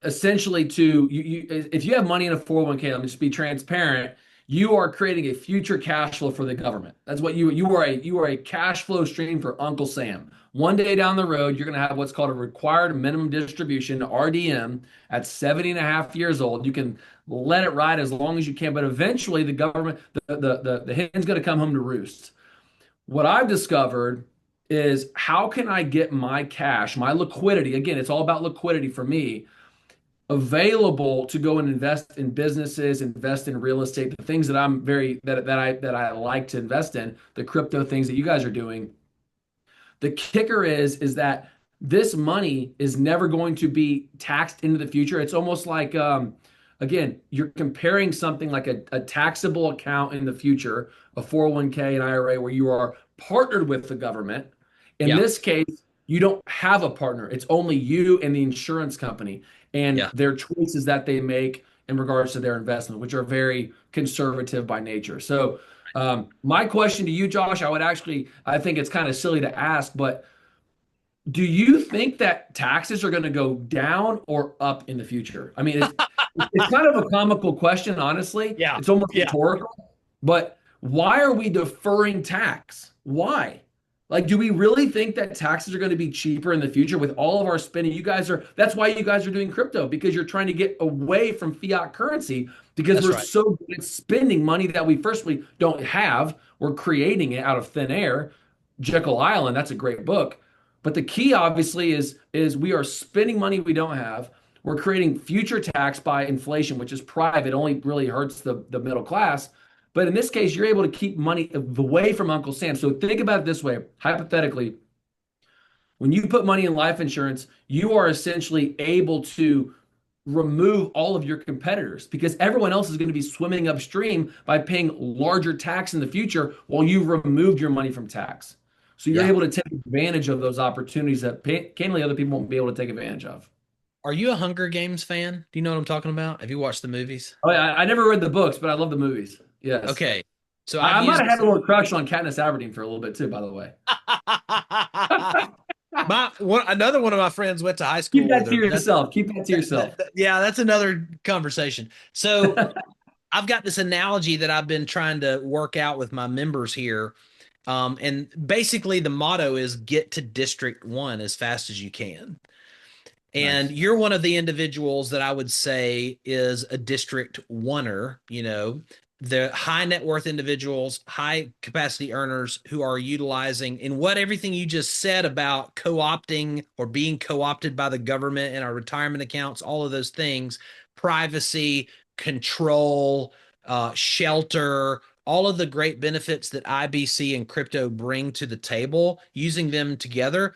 essentially if you have money in a 401k, let me just be transparent, you are creating a future cash flow for the government. That's what you are a cash flow stream for Uncle Sam. One day down the road, you're going to have what's called a required minimum distribution, RDM, at 70 and a half years old. You can let it ride as long as you can, but eventually the government, the hen's going to come home to roost. What I've discovered is, how can I get my cash, my liquidity? Again, it's all about liquidity for me, available to go and invest in businesses, invest in real estate, the things that I'm very that I like to invest in, the crypto things that you guys are doing. The kicker is that this money is never going to be taxed into the future. It's almost like, again, you're comparing something like a taxable account in the future, a 401k and IRA, where you are partnered with the government. In Yeah, this case, you don't have a partner. It's only you and the insurance company and yeah. their choices that they make in regards to their investment, which are very conservative by nature. So, my question to you, Josh, I think it's kind of silly to ask, but do you think that taxes are going to go down or up in the future? I mean, it's kind of a comical question, honestly. Yeah, It's almost yeah. rhetorical, but why are we deferring tax? Why? Like, do we really think that taxes are going to be cheaper in the future with all of our spending? That's why you guys are doing crypto, because you're trying to get away from fiat currency, because That's we're right. so good at spending money that we firstly don't have. We're creating it out of thin air. Jekyll Island, that's a great book. But the key obviously is we are spending money we don't have. We're creating future tax by inflation, which is private, only really hurts the middle class. But in this case, you're able to keep money away from Uncle Sam. So think about it this way, hypothetically, when you put money in life insurance, you are essentially able to remove all of your competitors, because everyone else is going to be swimming upstream by paying larger tax in the future while you removed your money from tax. So you're Yeah. able to take advantage of those opportunities that candidly other people won't be able to take advantage of. Are you a Hunger Games fan? Do you know what I'm talking about? Have you watched the movies? Oh, yeah, I never read the books, but I love the movies. Yes. Okay. So I've I might used have had this. a little crush on Katniss Everdeen for a little bit too, by the way. Another one of my friends went to high Keep school with that to her. yourself. Keep that to yourself. Yeah, that's another conversation. So I've got this analogy that I've been trying to work out with my members here. And basically the motto is get to District 1 as fast as you can. And Nice. you're one of the individuals that I would say is a district oneer, the high net worth individuals, high capacity earners who are utilizing in what everything you just said about co-opting or being co-opted by the government in our retirement accounts, all of those things, privacy, control, shelter, all of the great benefits that IBC and crypto bring to the table, using them together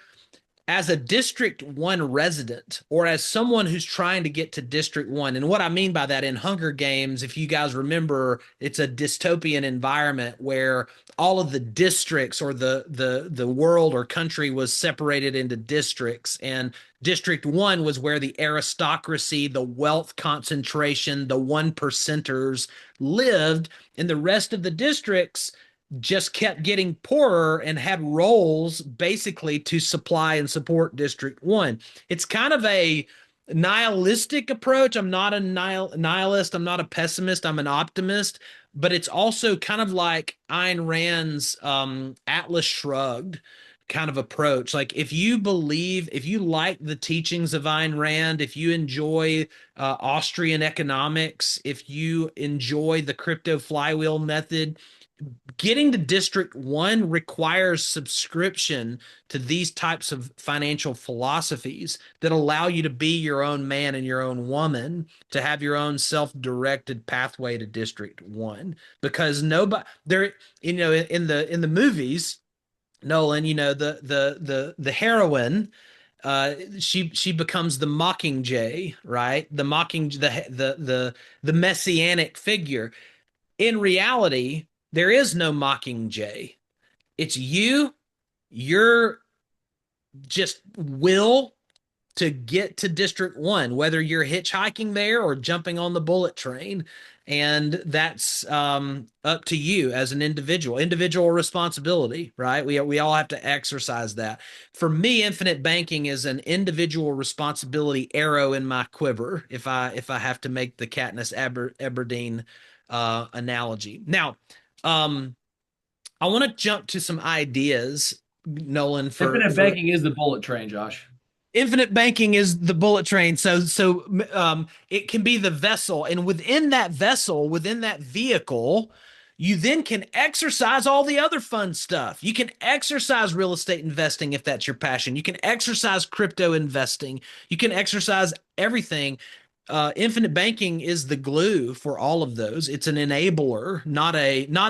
as a District 1 resident or as someone who's trying to get to District 1. And what I mean by that, in Hunger Games, if you guys remember, it's a dystopian environment where all of the districts or the world or country was separated into districts. And District 1 was where the aristocracy, the wealth concentration, the one percenters lived, and the rest of the districts just kept getting poorer and had roles basically to supply and support District 1. It's kind of a nihilistic approach. I'm not a nihilist. I'm not a pessimist. I'm an optimist. But it's also kind of like Ayn Rand's Atlas Shrugged kind of approach. Like if you like the teachings of Ayn Rand, if you enjoy Austrian economics, if you enjoy the crypto flywheel method, getting to District 1 requires subscription to these types of financial philosophies that allow you to be your own man and your own woman, to have your own self-directed pathway to District 1. Because nobody there, in the movies, Nolan, the heroine, she becomes the Mockingjay, right? The messianic figure. In reality, there is no Mockingjay. It's you, your just will to get to District 1, whether you're hitchhiking there or jumping on the bullet train. And that's up to you as an individual responsibility, right? We all have to exercise that. For me, infinite banking is an individual responsibility arrow in my quiver. If I have to make the Katniss Everdeen analogy. Now, um, I want to jump to some ideas, Nolan, Infinite for banking is the bullet train, Josh. infinite banking is the bullet train. So it can be the vessel, and within that vessel, within that vehicle, you then can exercise all the other fun stuff. You can exercise real estate investing if that's your passion. You can exercise crypto investing. You can exercise everything. Infinite banking is the glue for all of those. It's an enabler,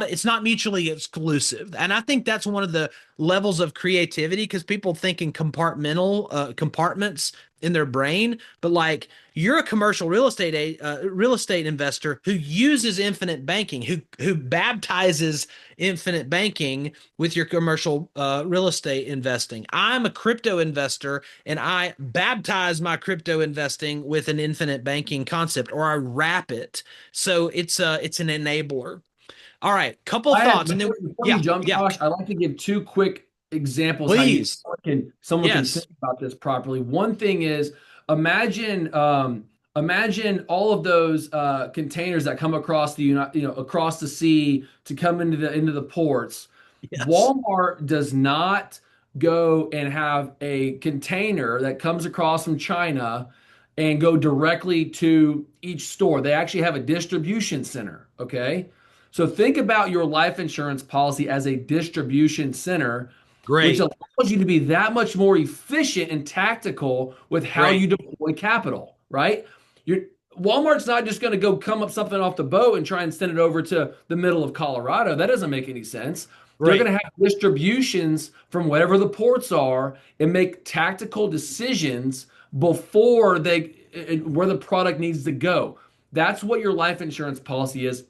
it's not mutually exclusive. And I think that's one of the levels of creativity, because people think in compartments in their brain. But like, you're a commercial real estate investor who uses infinite banking, who baptizes infinite banking with your commercial real estate investing. I'm a crypto investor, and I baptize my crypto investing with an infinite banking concept, or I wrap it. So it's an enabler. All right, couple I have thoughts, and then before you yeah, jump, yeah, Josh, I'd like to give two quick examples how you please, someone can think yes, about this properly. One thing is imagine imagine all of those containers that come across across the sea to come into the ports. yes, Walmart does not go and have a container that comes across from China and go directly to each store. They actually have a distribution center, okay? So think about your life insurance policy as a distribution center, which great, allows you to be that much more efficient and tactical with how great, you deploy capital, right? You're, Walmart's not just going to go come up something off the boat and try and send it over to the middle of Colorado. That doesn't make any sense. They're going great, to have distributions from whatever the ports are and make tactical decisions before where the product needs to go. That's what your life insurance policy is.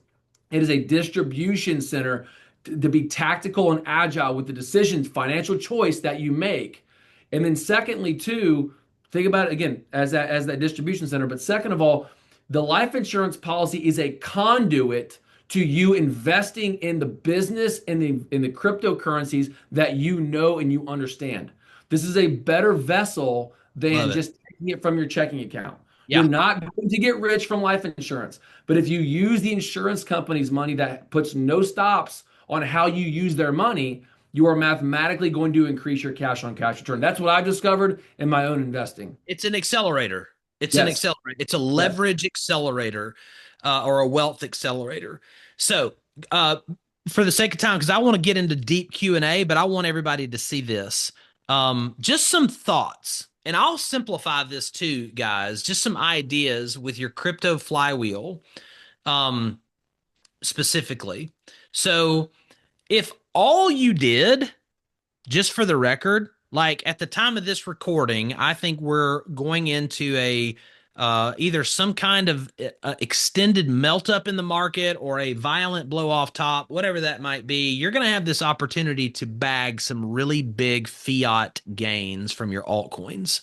It is a distribution center to be tactical and agile with the decisions, financial choice that you make. And then secondly, too, think about it again as that distribution center. But second of all, the life insurance policy is a conduit to you investing in the business and in the cryptocurrencies that you know and you understand. This is a better vessel love than it, just taking it from your checking account. You're yeah. not going to get rich from life insurance. But if you use the insurance company's money that puts no stops on how you use their money, you are mathematically going to increase your cash on cash return. That's what I've discovered in my own investing. It's an accelerator. It's an Yes. accelerator. It's a Yes. leverage accelerator, or a wealth accelerator. So, uh, for the sake of time, because I want to get into deep Q&A, but I want everybody to see this. Just some thoughts, and I'll simplify this too, guys. Just some ideas with your crypto flywheel, um, specifically. So, if all you did, just for the record, like at the time of this recording, I think we're going into a either some kind of extended melt up in the market or a violent blow off top, whatever that might be. You're going to have this opportunity to bag some really big fiat gains from your altcoins.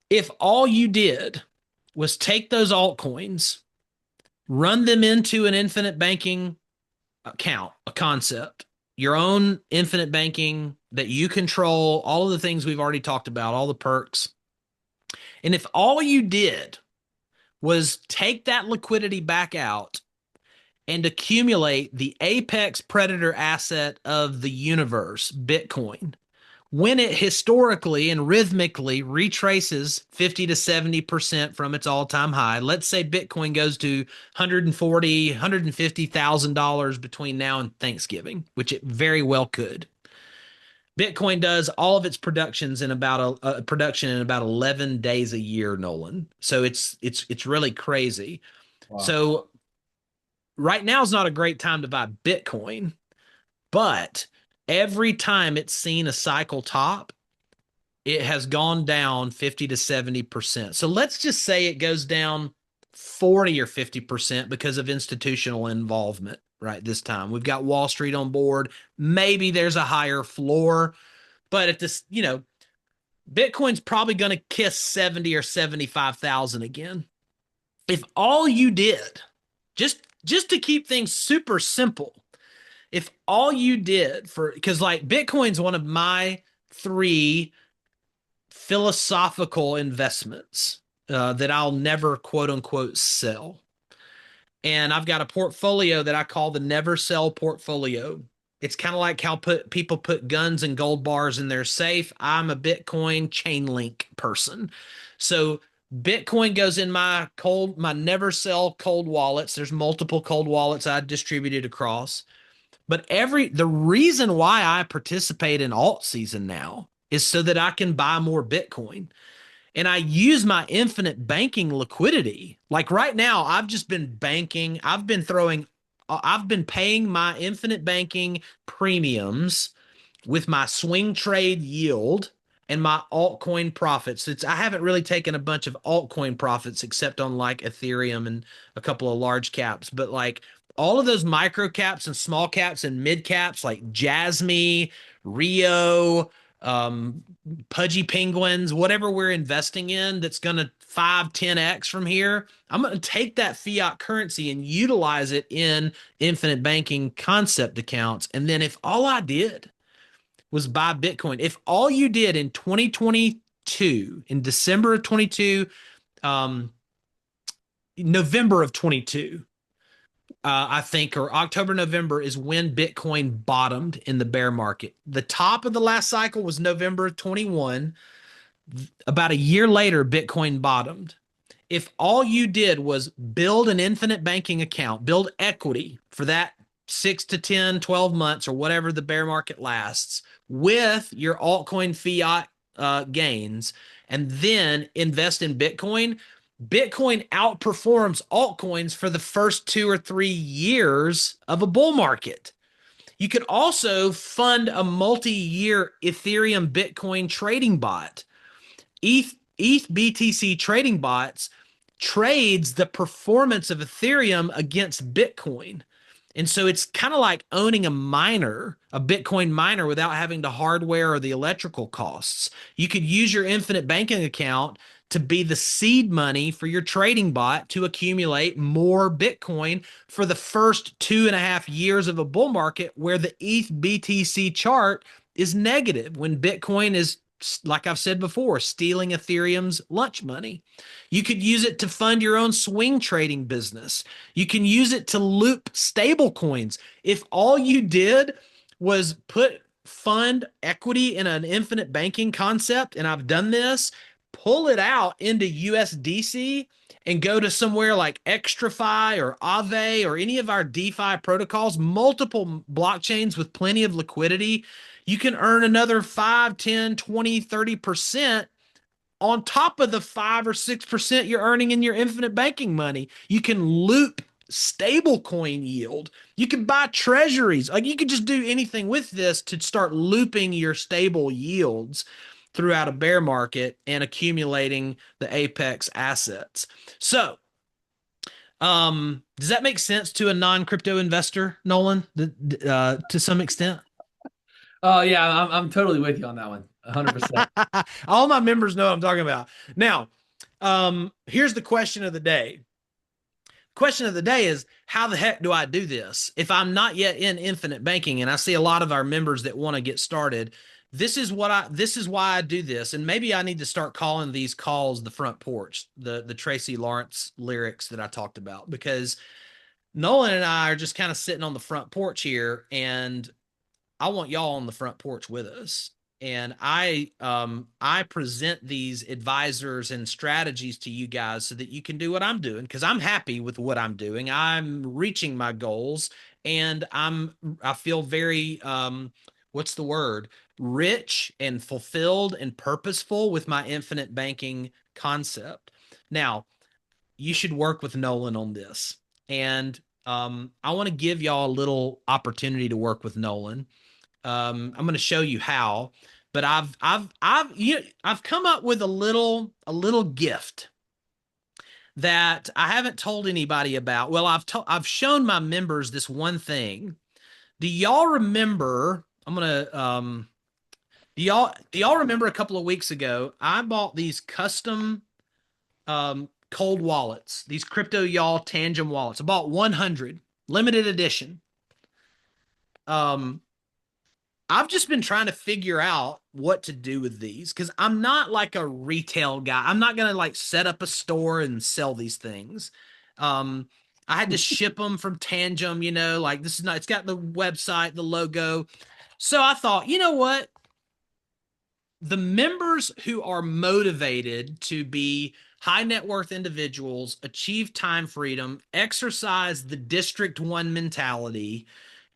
If all you did was take those altcoins, run them into an infinite banking account, a concept, your own infinite banking that you control, all of the things we've already talked about, all the perks. And if all you did was take that liquidity back out and accumulate the apex predator asset of the universe, Bitcoin, when it historically and rhythmically retraces 50 to 70% from its all-time high. Let's say Bitcoin goes to 140, $150,000 between now and Thanksgiving, which it very well could. Bitcoin does all of its productions in about a production in about 11 days a year, Nolan. So it's really crazy. Wow. So right now is not a great time to buy Bitcoin, but every time it's seen a cycle top, it has gone down 50 to 70%. So let's just say it goes down 40 or 50% because of institutional involvement right this time. We've got Wall Street on board. Maybe there's a higher floor, but at this, Bitcoin's probably going to kiss 70 or 75,000 again. If all you did, just to keep things super simple, if all you did for, because like Bitcoin's one of my three philosophical investments that I'll never quote unquote sell. And I've got a portfolio that I call the never sell portfolio. It's kind of like how people put guns and gold bars in their safe. I'm a Bitcoin chain link person. So Bitcoin goes in my never sell cold wallets. There's multiple cold wallets I distributed across. But the reason why I participate in alt season now is so that I can buy more Bitcoin. And I use my infinite banking liquidity. Like right now, I've just been banking. I've been paying my infinite banking premiums with my swing trade yield and my altcoin profits. I haven't really taken a bunch of altcoin profits except on like Ethereum and a couple of large caps, but like all of those micro caps and small caps and mid caps like Jasmy, Rio, um, Pudgy Penguins, whatever we're investing in that's going to 5, 10x from here, I'm going to take that fiat currency and utilize it in infinite banking concept accounts. And then if all I did was buy Bitcoin. If all you did in 2022, in December of 22, um, November of 22, I think, or October, November is when Bitcoin bottomed in the bear market. The top of the last cycle was November of 21. About a year later, Bitcoin bottomed. If all you did was build an infinite banking account, build equity for that 6 to 10, 12 months or whatever the bear market lasts with your altcoin fiat gains, and then invest in Bitcoin, Bitcoin outperforms altcoins for the first 2 or 3 years of a bull market. You could also fund a multi-year Ethereum Bitcoin trading bot. ETH BTC trading bots trades the performance of Ethereum against Bitcoin. And so it's kind of like owning a Bitcoin miner without having the hardware or the electrical costs. You could use your infinite banking account to be the seed money for your trading bot to accumulate more Bitcoin for the first 2.5 years of a bull market where the ETH BTC chart is negative when Bitcoin is, like I've said before, stealing Ethereum's lunch money. You could use it to fund your own swing trading business. You can use it to loop stable coins. If all you did was fund equity in an infinite banking concept, and I've done this, pull it out into USDC and go to somewhere like XtraFi or Aave or any of our DeFi protocols, multiple blockchains with plenty of liquidity, you can earn another 5, 10, 20, 30% on top of the 5 or 6% you're earning in your infinite banking money. You can loop stable coin yield. You can buy treasuries. Like you could just do anything with this to start looping your stable yields throughout a bear market and accumulating the apex assets. So, does that make sense to a non-crypto investor, Nolan, to some extent? Oh yeah, I'm totally with you on that one. 100%. All my members know what I'm talking about. Now, here's the question of the day. Question of the day is, how the heck do I do this? If I'm not yet in infinite banking, and I see a lot of our members that want to get started, this is why I do this. And maybe I need to start calling these calls the front porch, the Tracy Lawrence lyrics that I talked about, because Nolan and I are just kind of sitting on the front porch here, and I want y'all on the front porch with us. And I present these advisors and strategies to you guys so that you can do what I'm doing because I'm happy with what I'm doing. I'm reaching my goals, and I feel very what's the word? Rich and fulfilled and purposeful with my infinite banking concept. Now, you should work with Nolan on this. And I want to give y'all a little opportunity to work with Nolan. I'm going to show you how, but I've come up with a little gift that I haven't told anybody about. Well, I've shown my members this one thing. Do y'all remember? I'm gonna do y'all remember a couple of weeks ago I bought these custom cold wallets, these crypto y'all tangent wallets. I bought 100 limited edition. Um, I've just been trying to figure out what to do with these because I'm not like a retail guy. I'm not gonna like set up a store and sell these things. Um, I had to ship them from Tangem, like this is not, it's got the website, the logo. So I thought, you know what? The members who are motivated to be high net worth individuals, achieve time freedom, exercise the District 1 mentality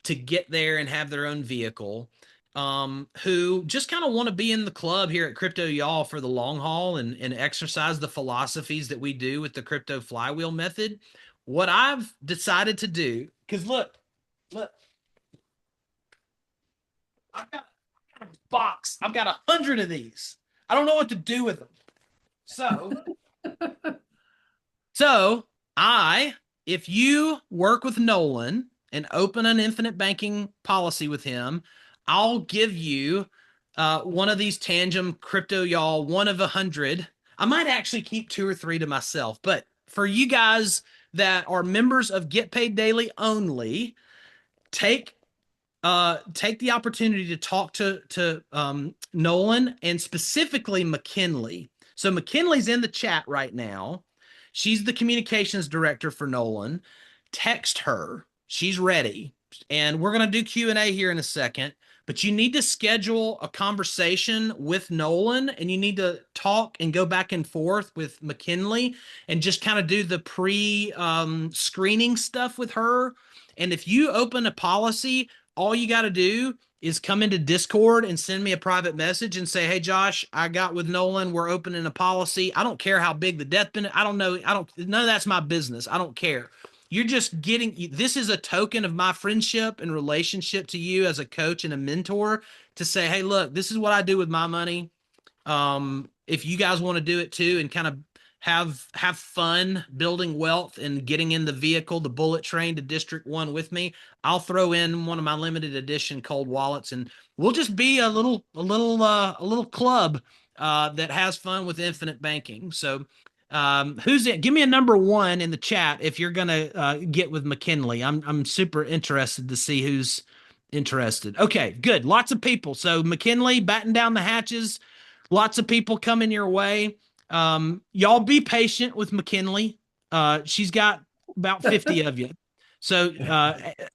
to get there and have their own vehicle, who just kind of want to be in the club here at Crypto Y'all for the long haul and exercise the philosophies that we do with the crypto flywheel method. What I've decided to do, because look, I've got a box, I've got 100 of these. I don't know what to do with them. So So if you work with Nolan and open an infinite banking policy with him, I'll give you one of these Tangem crypto y'all, one of 100. I might actually keep two or three to myself, but for you guys that are members of Get Paid Daily only, take take the opportunity to talk to Nolan and specifically McKinley. So McKinley's in the chat right now. She's the communications director for Nolan. Text her. She's ready. And we're going to do Q&A here in a second, but you need to schedule a conversation with Nolan and you need to talk and go back and forth with McKinley and just kind of do the pre screening stuff with her. And if you open a policy, all you got to do is come into Discord and send me a private message and say, "Hey Josh, I got with Nolan. We're opening a policy. I don't care how big the death benefit. I don't know. None of that's my business. I don't care. You're just getting, this is a token of my friendship and relationship to you as a coach and a mentor to say, hey, look, this is what I do with my money. If you guys want to do it too and kind of have fun building wealth and getting in the vehicle, the bullet train to District 1 with me, I'll throw in one of my limited edition cold wallets and we'll just be a little club that has fun with infinite banking. So who's it? Give me a number one in the chat if you're gonna get with McKinley. I'm super interested to see who's interested. Okay, good. Lots of people. So McKinley, batten down the hatches. Lots of people coming your way. Y'all be patient with McKinley. She's got about 50 of you. So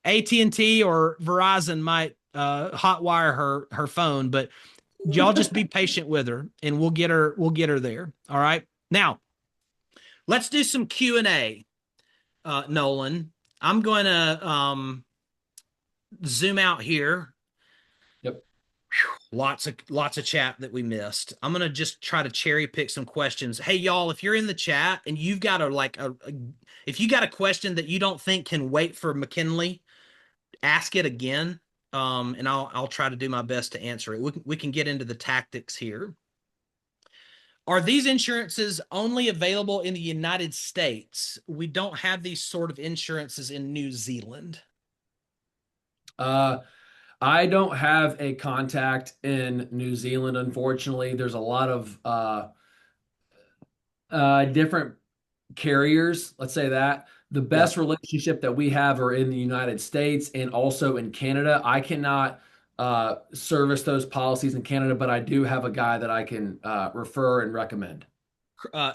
AT&T or Verizon might hotwire her phone, but y'all just be patient with her and we'll get her there. All right. Now, let's do some Q&A, Nolan. I'm going to zoom out here. Yep. Lots of chat that we missed. I'm gonna just try to cherry pick some questions. Hey y'all, if you're in the chat and you've got if you got a question that you don't think can wait for McKinley, ask it again. And I'll try to do my best to answer it. We can get into the tactics here. Are these insurances only available in the United States? We don't have these sort of insurances in New Zealand. Uh, I don't have a contact in New Zealand, unfortunately. There's a lot of different carriers, let's say that. The Yeah. best relationship that we have are in the United States and also in Canada. I cannot service those policies in Canada, but I do have a guy that I can refer and recommend.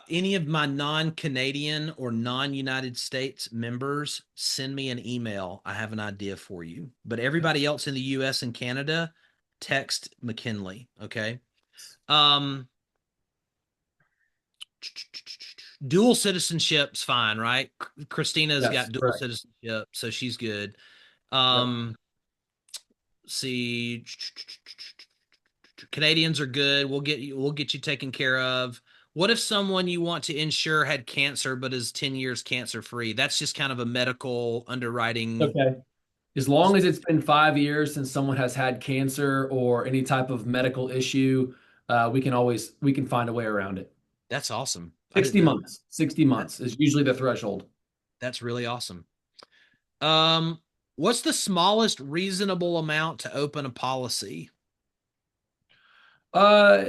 Any of my non-Canadian or non-United States members, send me an email. I have an idea for you. But everybody else in the US and Canada, text McKinley. Okay. Um, Dual citizenship's fine, right? Christina's Yes, got dual correct. citizenship, so she's good. Yep. Um, see, Canadians are good. We'll get you taken care of. What if someone you want to insure had cancer but is 10 years cancer free? That's just kind of a medical underwriting. Okay. As long as it's been 5 years since someone has had cancer or any type of medical issue, we can find a way around it. That's awesome. I didn't 60 know months. 60 that. months is usually the threshold. That's really awesome. Um, what's the smallest reasonable amount to open a policy? Uh,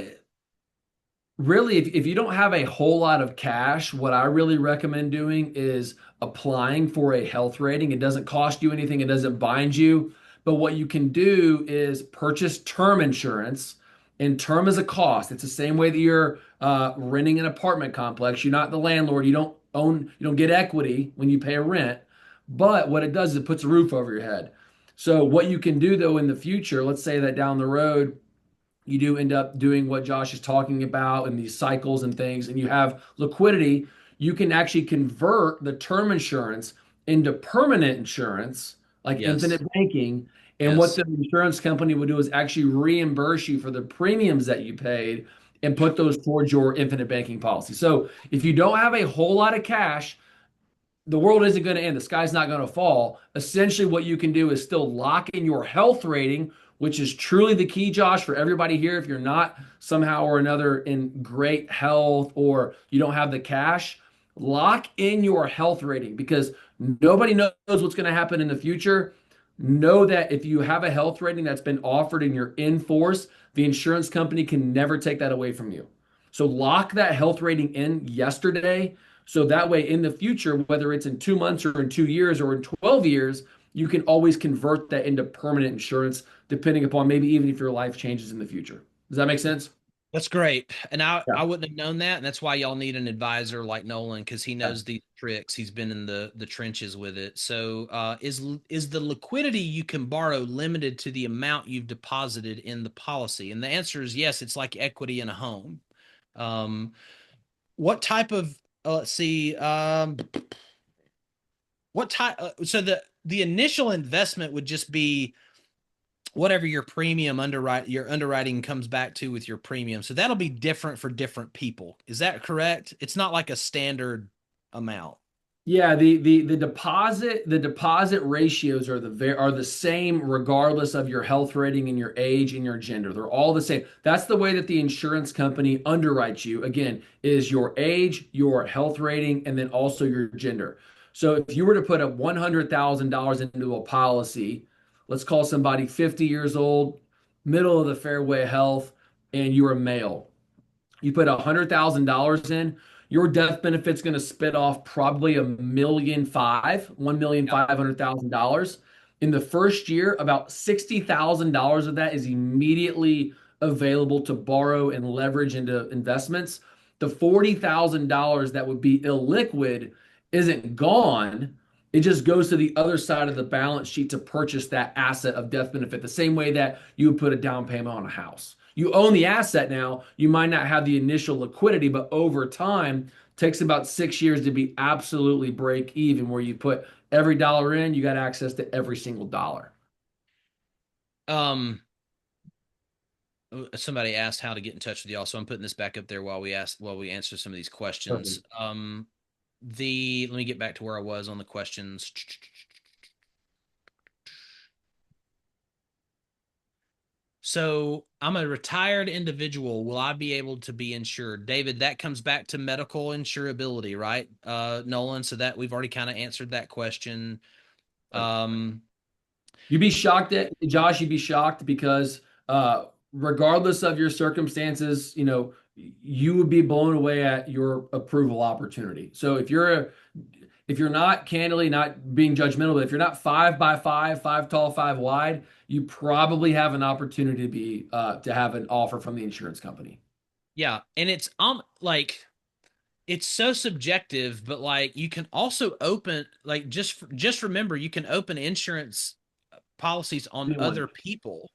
Really, if you don't have a whole lot of cash, what I really recommend doing is applying for a health rating. It doesn't cost you anything, it doesn't bind you. But what you can do is purchase term insurance, and term is a cost. It's the same way that you're renting an apartment complex. You're not the landlord. You don't get equity when you pay a rent. But what it does is it puts a roof over your head. So what you can do though in the future, let's say that down the road you do end up doing what Josh is talking about and these cycles and things, and you have liquidity, you can actually convert the term insurance into permanent insurance, like infinite Yes. banking. And what Yes. the insurance company would do is actually reimburse you for the premiums that you paid and put those towards your infinite banking policy. So if you don't have a whole lot of cash, the world isn't going to end. The sky's not going to fall. Essentially, what you can do is still lock in your health rating, which is truly the key, Josh, for everybody here. If you're not somehow or another in great health or you don't have the cash, lock in your health rating because nobody knows what's going to happen in the future. Know that if you have a health rating that's been offered and you're in force, the insurance company can never take that away from you. So lock that health rating in yesterday so that way, in the future, whether it's in 2 months or in 2 years or in 12 years, you can always convert that into permanent insurance, depending upon maybe even if your life changes in the future. Does that make sense? That's great. And I Yeah. wouldn't have known that. And that's why y'all need an advisor like Nolan, because he Yeah. knows these tricks. He's been in the trenches with it. So is the liquidity you can borrow limited to the amount you've deposited in the policy? And the answer is yes, it's like equity in a home. Um, what type of let's see, what type so the initial investment would just be whatever your underwriting comes back to with your premium. So that'll be different for different people. Is that correct? It's not like a standard amount. Yeah, the deposit ratios are the same regardless of your health rating and your age and your gender. They're all the same. That's the way that the insurance company underwrites you. Again, is your age, your health rating, and then also your gender. So if you were to put up $100,000 into a policy, let's call somebody 50 years old, middle of the fairway health, and you're a male. You put $100,000 in, your death benefit's going to spit off probably $1,500,000. In the first year, about $60,000 of that is immediately available to borrow and leverage into investments. The $40,000 that would be illiquid isn't gone. It just goes to the other side of the balance sheet to purchase that asset of death benefit, the same way that you would put a down payment on a house. You own the asset now. You might not have the initial liquidity, but over time, takes about 6 years to be absolutely break even, where you put every dollar in, you got access to every single dollar. Um, Somebody asked how to get in touch with y'all, so I'm putting this back up there while we answer some of these questions. Perfect. The let me get back to where I was on the questions. So I'm a retired individual. Will I be able to be insured? David, that comes back to medical insurability, right? Nolan. So that we've already kind of answered that question. Um, You'd be shocked at Josh. You'd be shocked because regardless of your circumstances, you would be blown away at your approval opportunity. So if you're not candidly not being judgmental, but if you're not 5 by 5, 5 tall, 5 wide, you probably have an opportunity to have an offer from the insurance company. yeah, and it's like it's so subjective, but like you can also open like just remember you can open insurance policies on Anyone. other people.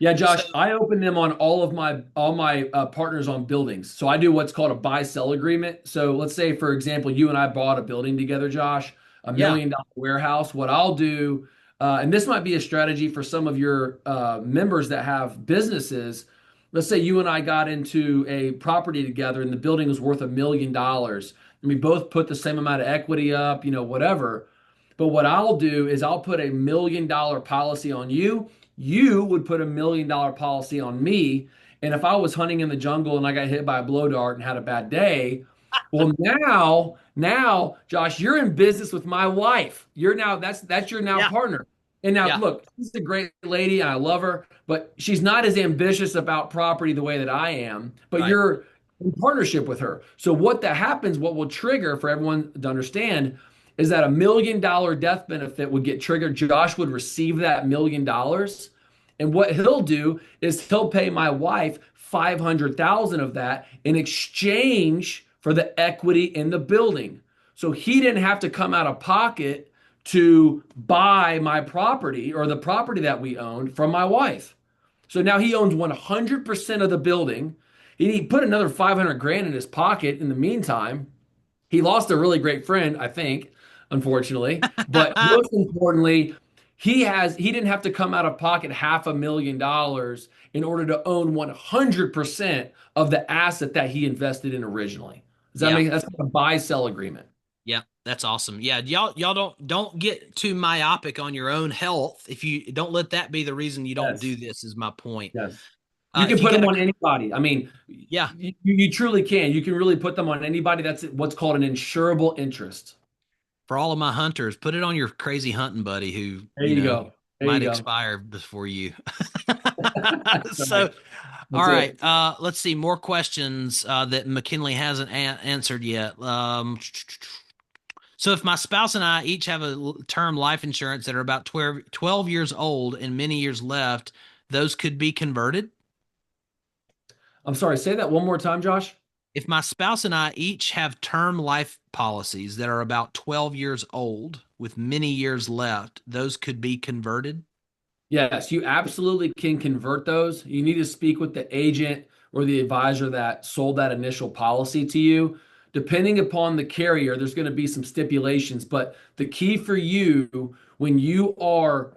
Yeah, So Josh, I open them on all my partners on buildings. So I do what's called a buy-sell agreement. So let's say, for example, you and I bought a building together, Josh, a yeah, $1 million warehouse. What I'll do, and this might be a strategy for some of your members that have businesses. Let's say you and I got into a property together, and the building was worth $1 million, and we both put the same amount of equity up, whatever. But what I'll do is I'll put $1 million policy on you. You would put $1 million policy on me. And if I was hunting in the jungle and I got hit by a blow dart and had a bad day, well, now, Josh, you're in business with my wife. You're now that's your now yeah, partner. And now, yeah, look, she's a great lady, and I love her, but she's not as ambitious about property the way that I am. But right. you're in partnership with her. So what that happens, what will trigger for everyone to understand is that $1 million death benefit would get triggered. Josh would receive that $1 million. And what he'll do is he'll pay my wife 500,000 of that in exchange for the equity in the building. So he didn't have to come out of pocket to buy my property or the property that we owned from my wife. So now he owns 100% of the building. He put another 500 grand in his pocket in the meantime. He lost a really great friend, I think, unfortunately. But most importantly, he didn't have to come out of pocket $500,000 in order to own 100% of the asset that he invested in originally. Does that Yeah, make that's like a buy sell agreement? yeah, that's awesome. Yeah, y'all don't get too myopic on your own health. If you don't let that be the reason you don't do Yes. this, is my point. Yes. You can If you put got them a on anybody. I mean, yeah, you truly can. You can really put them on anybody. That's what's called an insurable interest. for all of my hunters, put it on your crazy hunting buddy who, There you go. There you might go. expire before you. That's So, right. all That's right. it. Let's see more questions that McKinley hasn't answered yet. So, if my spouse and I each have a term life insurance that are about 12 years old and many years left, those could be converted. I'm sorry. Say that one more time, Josh. If my spouse and I each have term life policies that are about 12 years old with many years left, those could be converted. Yes, you absolutely can convert those. You need to speak with the agent or the advisor that sold that initial policy to you. Depending upon the carrier, there's going to be some stipulations, but the key for you when you are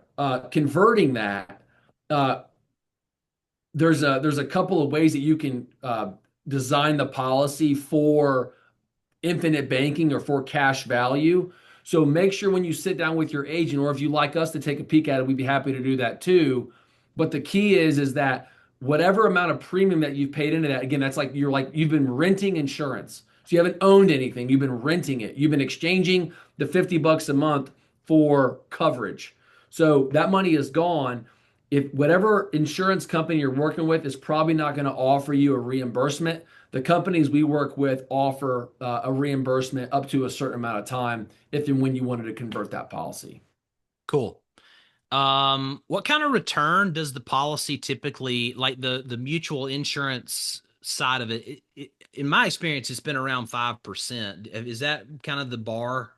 converting that, uh, there's a couple of ways that you can design the policy for infinite banking or for cash value. So make sure when you sit down with your agent, or if you'd like us to take a peek at it, we'd be happy to do that too. But the key is that whatever amount of premium that you've paid into that, again, that's like you've been renting insurance. So you haven't owned anything, you've been renting it. You've been exchanging the $50 a month for coverage. So that money is gone. If whatever insurance company you're working with is probably not going to offer you a reimbursement, the companies we work with offer a reimbursement up to a certain amount of time if and when you wanted to convert that policy. Cool. What kind of return does the policy typically, like the mutual insurance side of it, in my experience, it's been around 5%. Is that kind of the bar?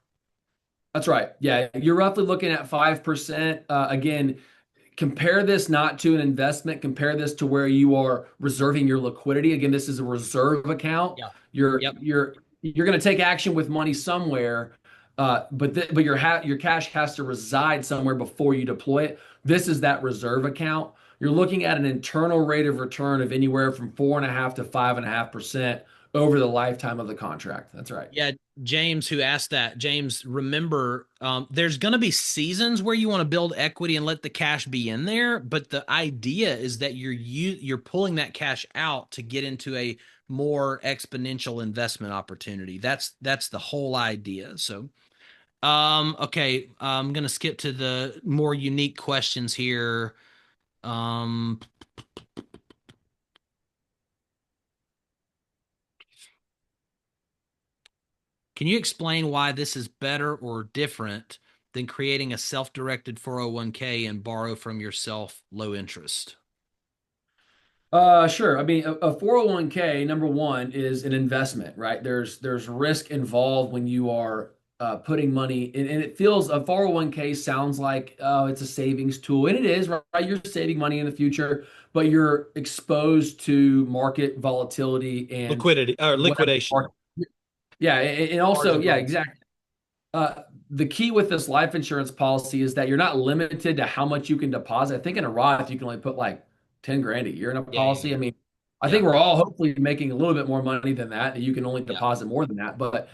That's right. Yeah, you're roughly looking at 5%. Again, compare this not to an investment, compare this to where you are reserving your liquidity. Again, this is a reserve account. Yeah. You're Yep. you're you're going to take action with money somewhere, but your cash has to reside somewhere before you deploy it. This is that reserve account. You're looking at an internal rate of return of anywhere from 4.5 to 5.5% over the lifetime of the contract. That's right. Yeah, James, who asked that, James, remember, there's going to be seasons where you want to build equity and let the cash be in there, but the idea is that you're pulling that cash out to get into a more exponential investment opportunity. That's the whole idea. So, okay, I'm going to skip to the more unique questions here. Um, Can you explain why this is better or different than creating a self-directed 401k and borrow from yourself low interest? Sure. I mean, a 401k, number one, is an investment, right? There's risk involved when you are putting money in, and it feels a 401k sounds like oh, it's a savings tool, and it is, right? You're saving money in the future, but you're exposed to market volatility and Liquidity or whatever liquidation, market. Yeah, and also, margin yeah, calls. exactly. The key with this life insurance policy is that you're not limited to how much you can deposit. I think in a Roth, you can only put like 10 grand a year in a Yeah, yeah, policy. I mean, I yeah, think we're all hopefully making a little bit more money than that. You can only yeah. deposit more than that, but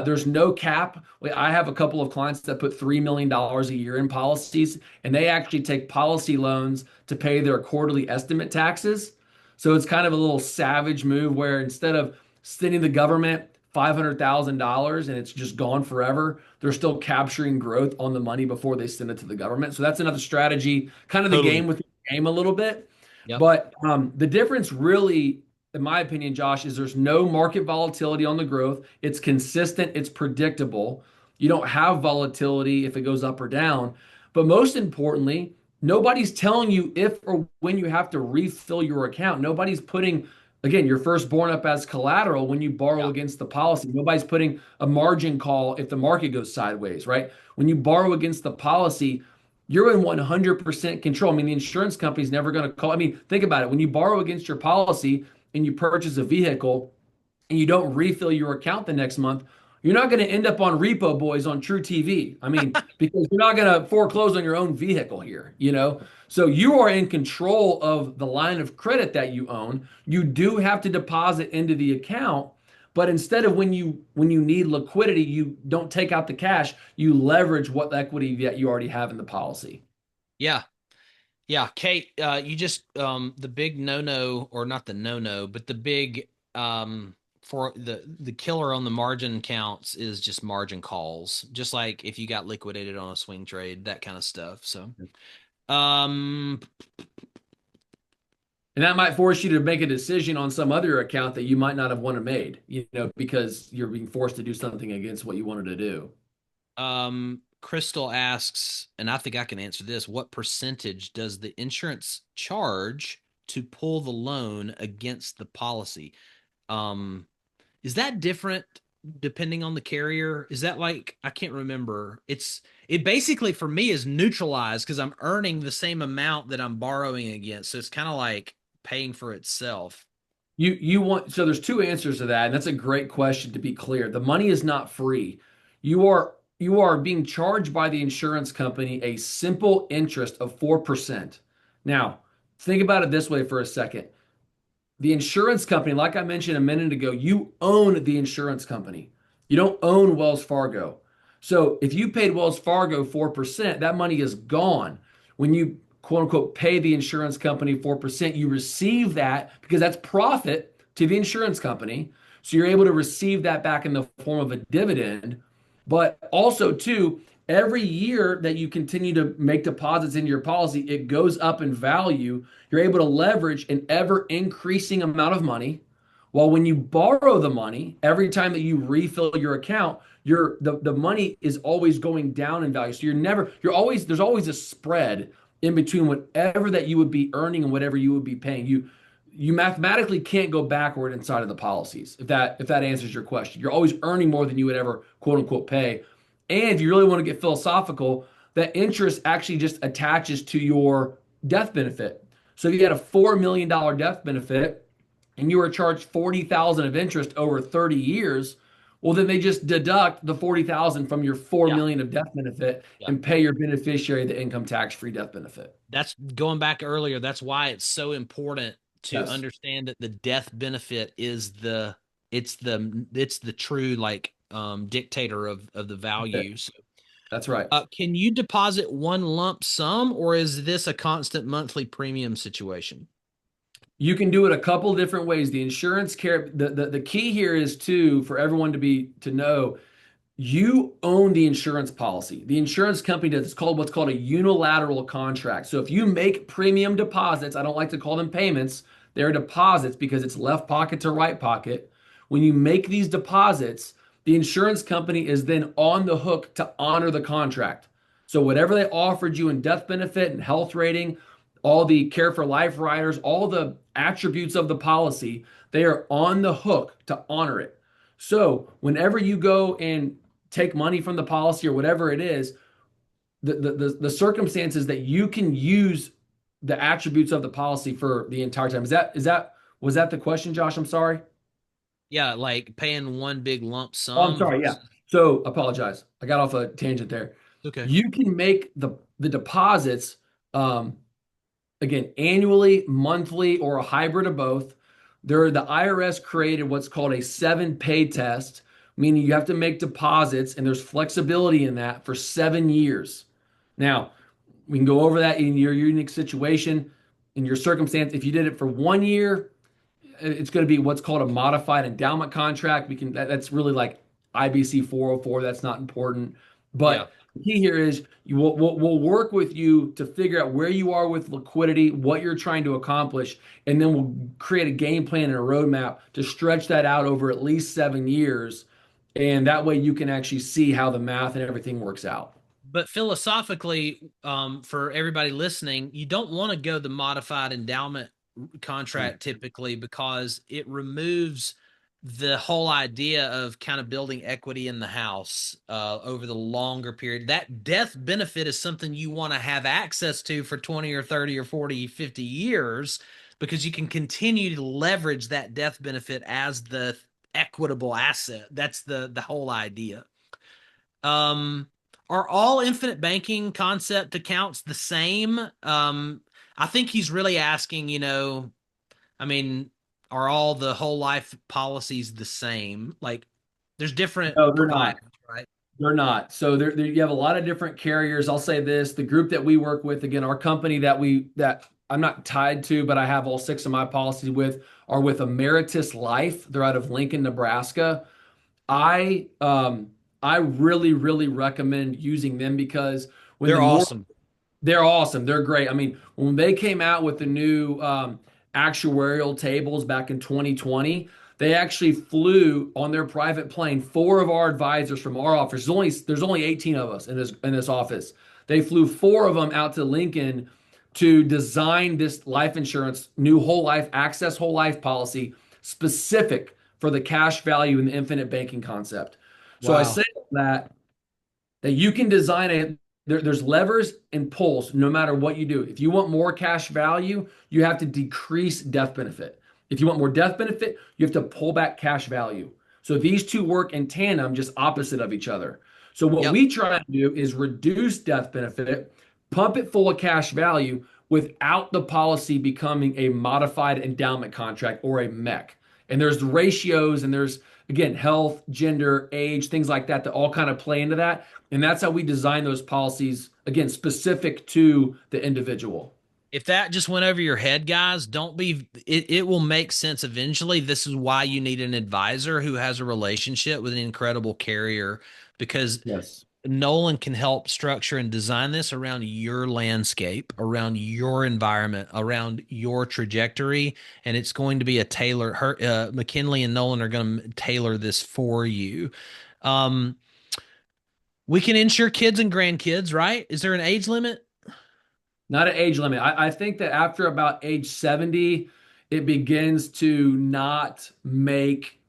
there's no cap. I have a couple of clients that put $3 million a year in policies, and they actually take policy loans to pay their quarterly estimate taxes. So it's kind of a little savage move where instead of sending the government $500,000 and it's just gone forever, they're still capturing growth on the money before they send it to the government. So that's another strategy, kind of the Totally. game with the game a little bit. Yep. But the difference really, in my opinion, Josh, is there's no market volatility on the growth. It's consistent, it's predictable. You don't have volatility if it goes up or down. But most importantly, nobody's telling you if or when you have to refill your account. Nobody's putting, again, your firstborn up as collateral when you borrow Yeah. against the policy. Nobody's putting a margin call if the market goes sideways, right? When you borrow against the policy, you're in 100% control. I mean, the insurance company's never going to call. I mean, think about it. When you borrow against your policy and you purchase a vehicle, and you don't refill your account the next month, you're not going to end up on Repo Boys on True TV. I mean, because you're not going to foreclose on your own vehicle here, you know? So you are in control of the line of credit that you own. You do have to deposit into the account, but instead of when you need liquidity, you don't take out the cash, you leverage what equity that you already have in the policy. Yeah. Yeah. Kate, you just the big no-no, or not the no-no, but the big for the killer on the margin counts is just margin calls. Just like if you got liquidated on a swing trade, that kind of stuff. So um And that might force you to make a decision on some other account that you might not have wanted made, you know, because you're being forced to do something against what you wanted to do. Crystal asks, and I think I can answer this, what percentage does the insurance charge to pull the loan against the policy? Um, is that different depending on the carrier? Is that like, I can't remember. It basically for me is neutralized because I'm earning the same amount that I'm borrowing against. So it's kind of like paying for itself. You want, so there's two answers to that, and that's a great question to be clear. The money is not free. You are being charged by the insurance company a simple interest of 4%. Now, think about it this way for a second. The insurance company, like I mentioned a minute ago, you own the insurance company. You don't own Wells Fargo. So if you paid Wells Fargo 4%, that money is gone. When you quote unquote pay the insurance company 4%, you receive that because that's profit to the insurance company. So you're able to receive that back in the form of a dividend. But also, too, every year that you continue to make deposits into your policy, it goes up in value. You're able to leverage an ever increasing amount of money. While when you borrow the money, every time that you refill your account, the money is always going down in value. So there's always a spread in between whatever that you would be earning and whatever you would be paying. You mathematically can't go backward inside of the policies if that answers your question. You're always earning more than you would ever quote unquote pay. And if you really want to get philosophical, that interest actually just attaches to your death benefit. So if you had a $4 million death benefit and you were charged 40,000 of interest over 30 years, well then they just deduct the 40,000 from your 4 Yeah. million of death benefit Yeah. and pay your beneficiary the income tax free death benefit. That's going back earlier. That's why it's so important to Yes. understand that the death benefit is it's the true like dictator of the values. That's right. Can you deposit one lump sum, or is this a constant monthly premium situation? You can do it a couple different ways. The insurance care, the key here is to for everyone to know you own the insurance policy. The insurance company does, it's called what's called a unilateral contract. So if you make premium deposits, I don't like to call them payments, they're deposits because it's left pocket to right pocket. When you make these deposits, the insurance company is then on the hook to honor the contract. So whatever they offered you in death benefit and health rating, all the care for life riders, all the attributes of the policy, they are on the hook to honor it. So whenever you go and take money from the policy or whatever it is, the circumstances that you can use the attributes of the policy for the entire time. Is that was that the question, Josh? I'm sorry. Yeah, like paying one big lump Oh, I'm sum sorry. Yeah. versus. So apologize. I got off a tangent there. Okay. You can make the deposits um, again annually, monthly, or a hybrid of both. The IRS created what's called a 7-pay test, meaning you have to make deposits, and there's flexibility in that for 7 years. Now, we can go over that in your unique situation, in your circumstance. If you did it for 1 year, it's going to be what's called a modified endowment contract. That's really like IBC 404. That's not important. Yeah. But the key here is we'll work with you to figure out where you are with liquidity, what you're trying to accomplish, and then we'll create a game plan and a roadmap to stretch that out over at least 7 years. And that way you can actually see how the math and everything works out. But philosophically, for everybody listening, you don't want to go the modified endowment contract typically because it removes the whole idea of kind of building equity in the house over the longer period. That death benefit is something you want to have access to for 20 or 30 or 40, 50 years because you can continue to leverage that death benefit as the equitable asset. That's the whole idea. Um, are all infinite banking concept accounts the same? I think he's really asking, I mean, are all the whole life policies the same? Like, there's different No, they're providers, not. right? They're not. So you have a lot of different carriers. I'll say this: the group that we work with, again, our company that I'm not tied to, but I have all 6 of my policies with, are with Emeritus Life. They're out of Lincoln, Nebraska. I um I really, really recommend using them because when the They're more awesome. they're awesome. They're great. I mean, when they came out with the new actuarial tables back in 2020, they actually flew on their private plane 4 of our advisors from our office. There's only 18 of us in this office. They flew 4 of them out to Lincoln to design this life insurance new whole life access whole life policy specific for the cash value and the infinite banking concept. So I Wow. say that you can design there's levers and pulls no matter what you do. If you want more cash value, you have to decrease death benefit. If you want more death benefit, you have to pull back cash value. So these two work in tandem, just opposite of each other. So what Yep. we try to do is reduce death benefit, pump it full of cash value without the policy becoming a modified endowment contract or a MEC. And there's ratios and there's again health, gender, age, things like that all kind of play into that. And that's how we design those policies, again, specific to the individual. If that just went over your head, guys, don't be, it will make sense eventually. This is why you need an advisor who has a relationship with an incredible carrier because Yes. Nolan can help structure and design this around your landscape, around your environment, around your trajectory, and it's going to be a tailor. McKinley and Nolan are going to tailor this for you. Um, we can insure kids and grandkids, right? Is there an age limit? Not an age limit. I think that after about age 70, it begins to not make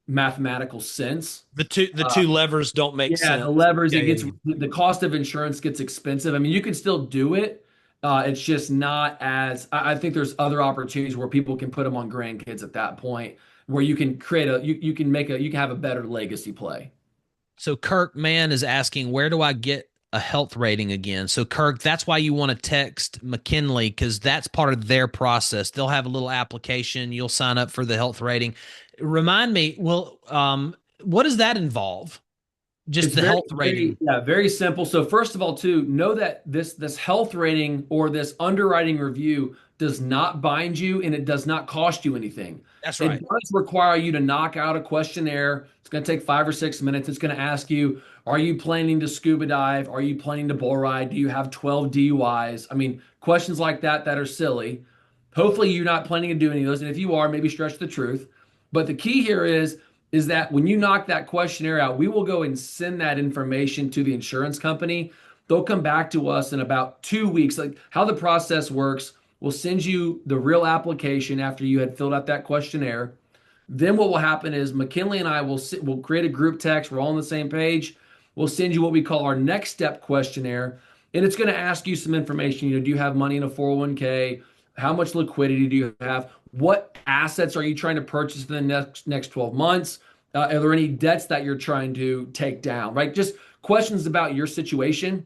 mathematical sense. The Uh, two levers don't make yeah, the sense. levers, Yeah, it yeah, gets yeah. the cost of insurance gets expensive. I mean, you can still do it. It's just not as I think there's other opportunities where people can put them on grandkids at that point, where you can create you can have a better legacy play. So Kirk Mann is asking, where do I get a health rating again? So Kirk, that's why you want to text McKinley because that's part of their process. They'll have a little application. You'll sign up for the health rating. Remind me, well, what does that involve? Just It's the very, health very, rating. yeah, very simple. So first of all, too, know that this health rating or this underwriting review does not bind you and it does not cost you anything. That's It right. does require you to knock out a questionnaire. It's going to take 5 or 6 minutes. It's going to ask you, are you planning to scuba dive? Are you planning to bull ride? Do you have 12 DUIs? I mean, questions like that are silly. Hopefully, you're not planning to do any of those. And if you are, maybe stretch the truth. But the key here is that when you knock that questionnaire out, we will go and send that information to the insurance company. They'll come back to us in about 2 weeks. Like how the process works, We'll send you the real application after you had filled out that questionnaire. Then what will happen is McKinley and I will create a group text. We're all on the same page. We'll send you what we call our next step questionnaire, and it's going to ask you some information. Do you have money in a 401k? How much liquidity do you have? What assets are you trying to purchase in the next 12 months? Are there any debts that you're trying to take down? Right? Just questions about your situation.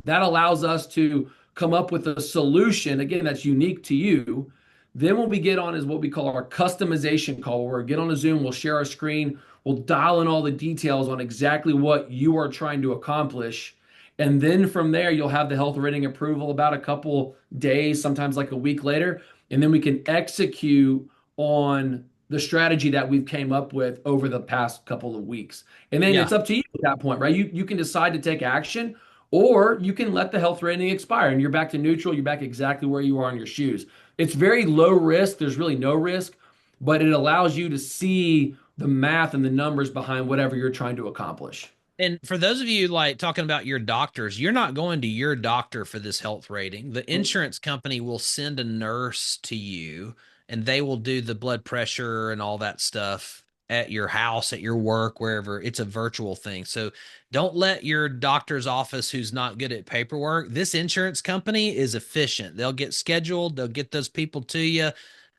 That allows us to come up with a solution, again, that's unique to you. Then what we get on is what we call our customization call, where we get on a Zoom, we'll share our screen, we'll dial in all the details on exactly what you are trying to accomplish. And then from there, you'll have the health rating approval about a couple days, sometimes like a week later. And then we can execute on the strategy that we've came up with over the past couple of weeks. And then Yeah. it's up to you at that point, right? You can decide to take action, or you can let the health rating expire and you're back to neutral. You're back exactly where you are on your shoes. It's very low risk. There's really no risk, but it allows you to see the math and the numbers behind whatever you're trying to accomplish. And for those of you like talking about your doctors, you're not going to your doctor for this health rating. The insurance company will send a nurse to you and they will do the blood pressure and all that stuff at your house, at your work, wherever. It's a virtual thing. So don't let your doctor's office, who's not good at paperwork, this insurance company is efficient. They'll get scheduled, they'll get those people to you.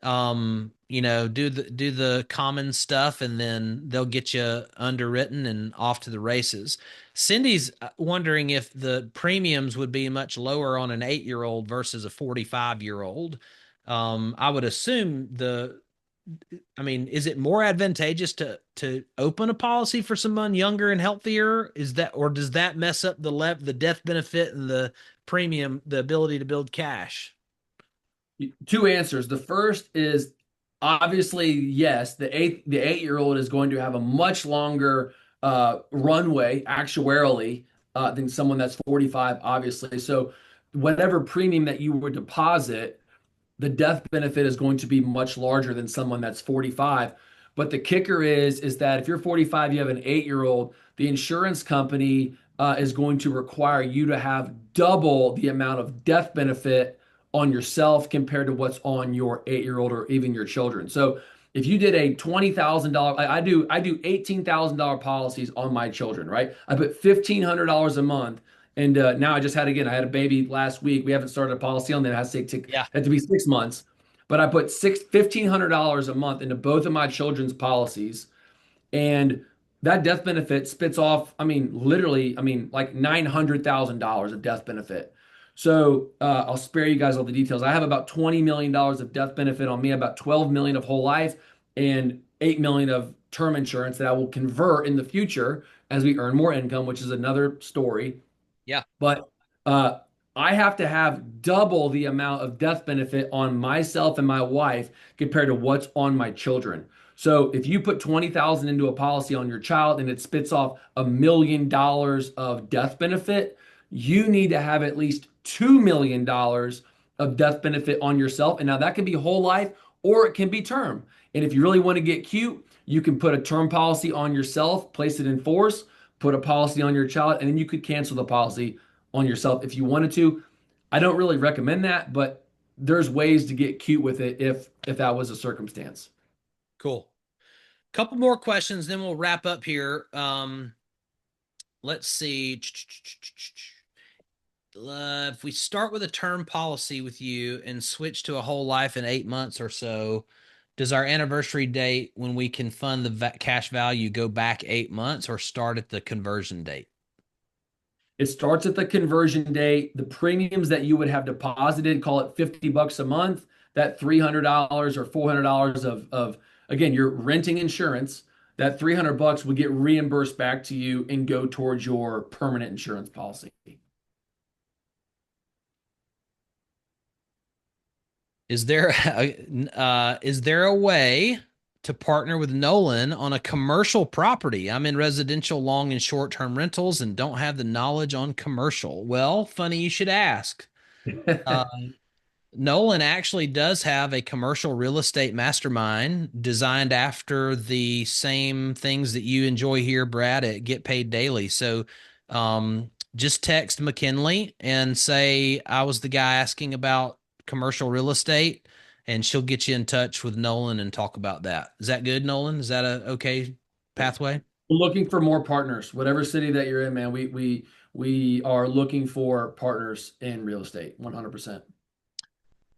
Do the common stuff and then they'll get you underwritten and off to the races. Cindy's wondering if the premiums would be much lower on an 8-year-old versus a 45-year-old. I would assume is it more advantageous to open a policy for someone younger and healthier? Is that, or does that mess up the death benefit and the premium, the ability to build cash? Two answers. The first is obviously yes. The 8-year-old is going to have a much longer runway actuarially than someone that's 45, obviously. So whatever premium that you would deposit, the death benefit is going to be much larger than someone that's 45. But the kicker is that if you're 45, you have an 8-year-old, the insurance company is going to require you to have double the amount of death benefit on yourself compared to what's on your 8-year-old or even your children. So if you did a $20,000, I do $18,000 policies on my children, right? I put $1,500 a month. And now I had a baby last week. We haven't started a policy on that. It has Yeah. had to be 6 months. But I put $1,500 a month into both of my children's policies. And that death benefit spits off, literally, like $900,000 of death benefit. So I'll spare you guys all the details. I have about $20 million of death benefit on me, about 12 million of whole life, and 8 million of term insurance that I will convert in the future as we earn more income, which is another story. Yeah. But uh, I have to have double the amount of death benefit on myself and my wife compared to what's on my children. So if you put 20,000 into a policy on your child and it spits off $1 million of death benefit, you need to have at least $2 million of death benefit on yourself. And now that can be whole life or it can be term. And if you really want to get cute, you can put a term policy on yourself, place it in force, put a policy on your child, and then you could cancel the policy on yourself if you wanted to. I don't really recommend that, but there's ways to get cute with it if that was a circumstance. Cool. Couple more questions, then we'll wrap up here. Let's see. If we start with a term policy with you and switch to a whole life in 8 months or so, does our anniversary date when we can fund the cash value go back 8 months or start at the conversion date? It starts at the conversion date. The premiums that you would have deposited, call it $50 a month, that $300 or $400 of again, you're renting insurance, that $300 would get reimbursed back to you and go towards your permanent insurance policy. Is there a way to partner with Nolan on a commercial property? I'm in residential long and short term rentals and don't have the knowledge on commercial. Well, funny you should ask. Uh, Nolan actually does have a commercial real estate mastermind designed after the same things that you enjoy here, Brad, at Get Paid Daily. So just text McKinley and say I was the guy asking about commercial real estate, and she'll get you in touch with Nolan and talk about that. Is that good, Nolan? Is that a okay pathway? We're looking for more partners. Whatever city that you're in, man, we are looking for partners in real estate, 100%.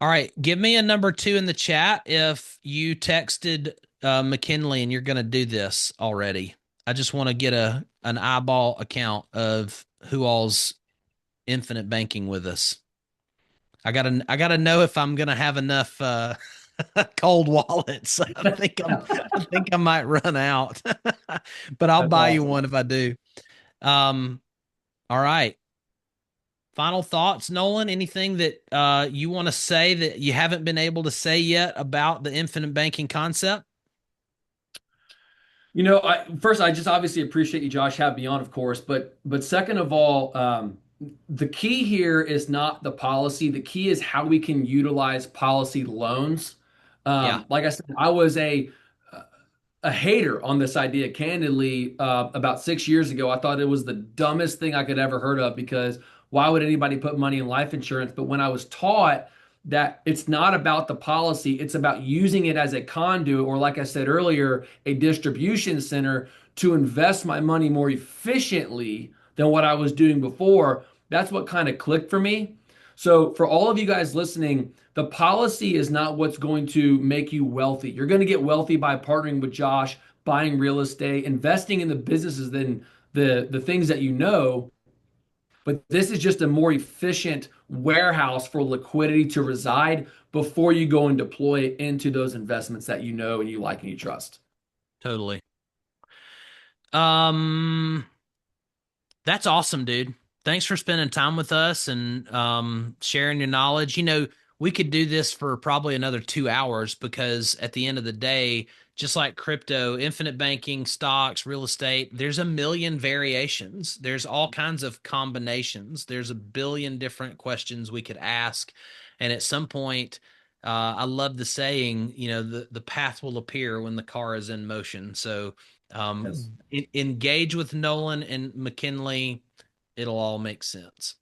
All right, give me a number two in the chat if you texted McKinley and you're going to do this already. I just want to get a an eyeball account of who all's infinite banking with us. I gotta know if I'm gonna have enough cold wallets. I think I might run out, but I'll That's buy you awesome. one if I do. Um, all right. Final thoughts, Nolan? Anything that you want to say that you haven't been able to say yet about the infinite banking concept? First, I just obviously appreciate you, Josh, having me on, of course. But second of all, the key here is not the policy. The key is how we can utilize policy loans. Yeah, Like I said, I was a hater on this idea, candidly, about 6 years ago. I thought it was the dumbest thing I could ever heard of because why would anybody put money in life insurance? But when I was taught that it's not about the policy, it's about using it as a conduit, or like I said earlier, a distribution center to invest my money more efficiently than what I was doing before, that's what kind of clicked for me. So, for all of you guys listening, the policy is not what's going to make you wealthy. You're going to get wealthy by partnering with Josh, buying real estate, investing in the businesses, then the things that you know. But this is just a more efficient warehouse for liquidity to reside before you go and deploy it into those investments that you know and you like and you trust. totally. Um, That's awesome, dude. Thanks for spending time with us and sharing your knowledge. We could do this for probably another 2 hours because at the end of the day, just like crypto, infinite banking, stocks, real estate, there's a million variations. There's all kinds of combinations. There's a billion different questions we could ask. And at some point, I love the saying, the path will appear when the car is in motion. So, Yes. engage with Nolan and McKinley. It'll all make sense.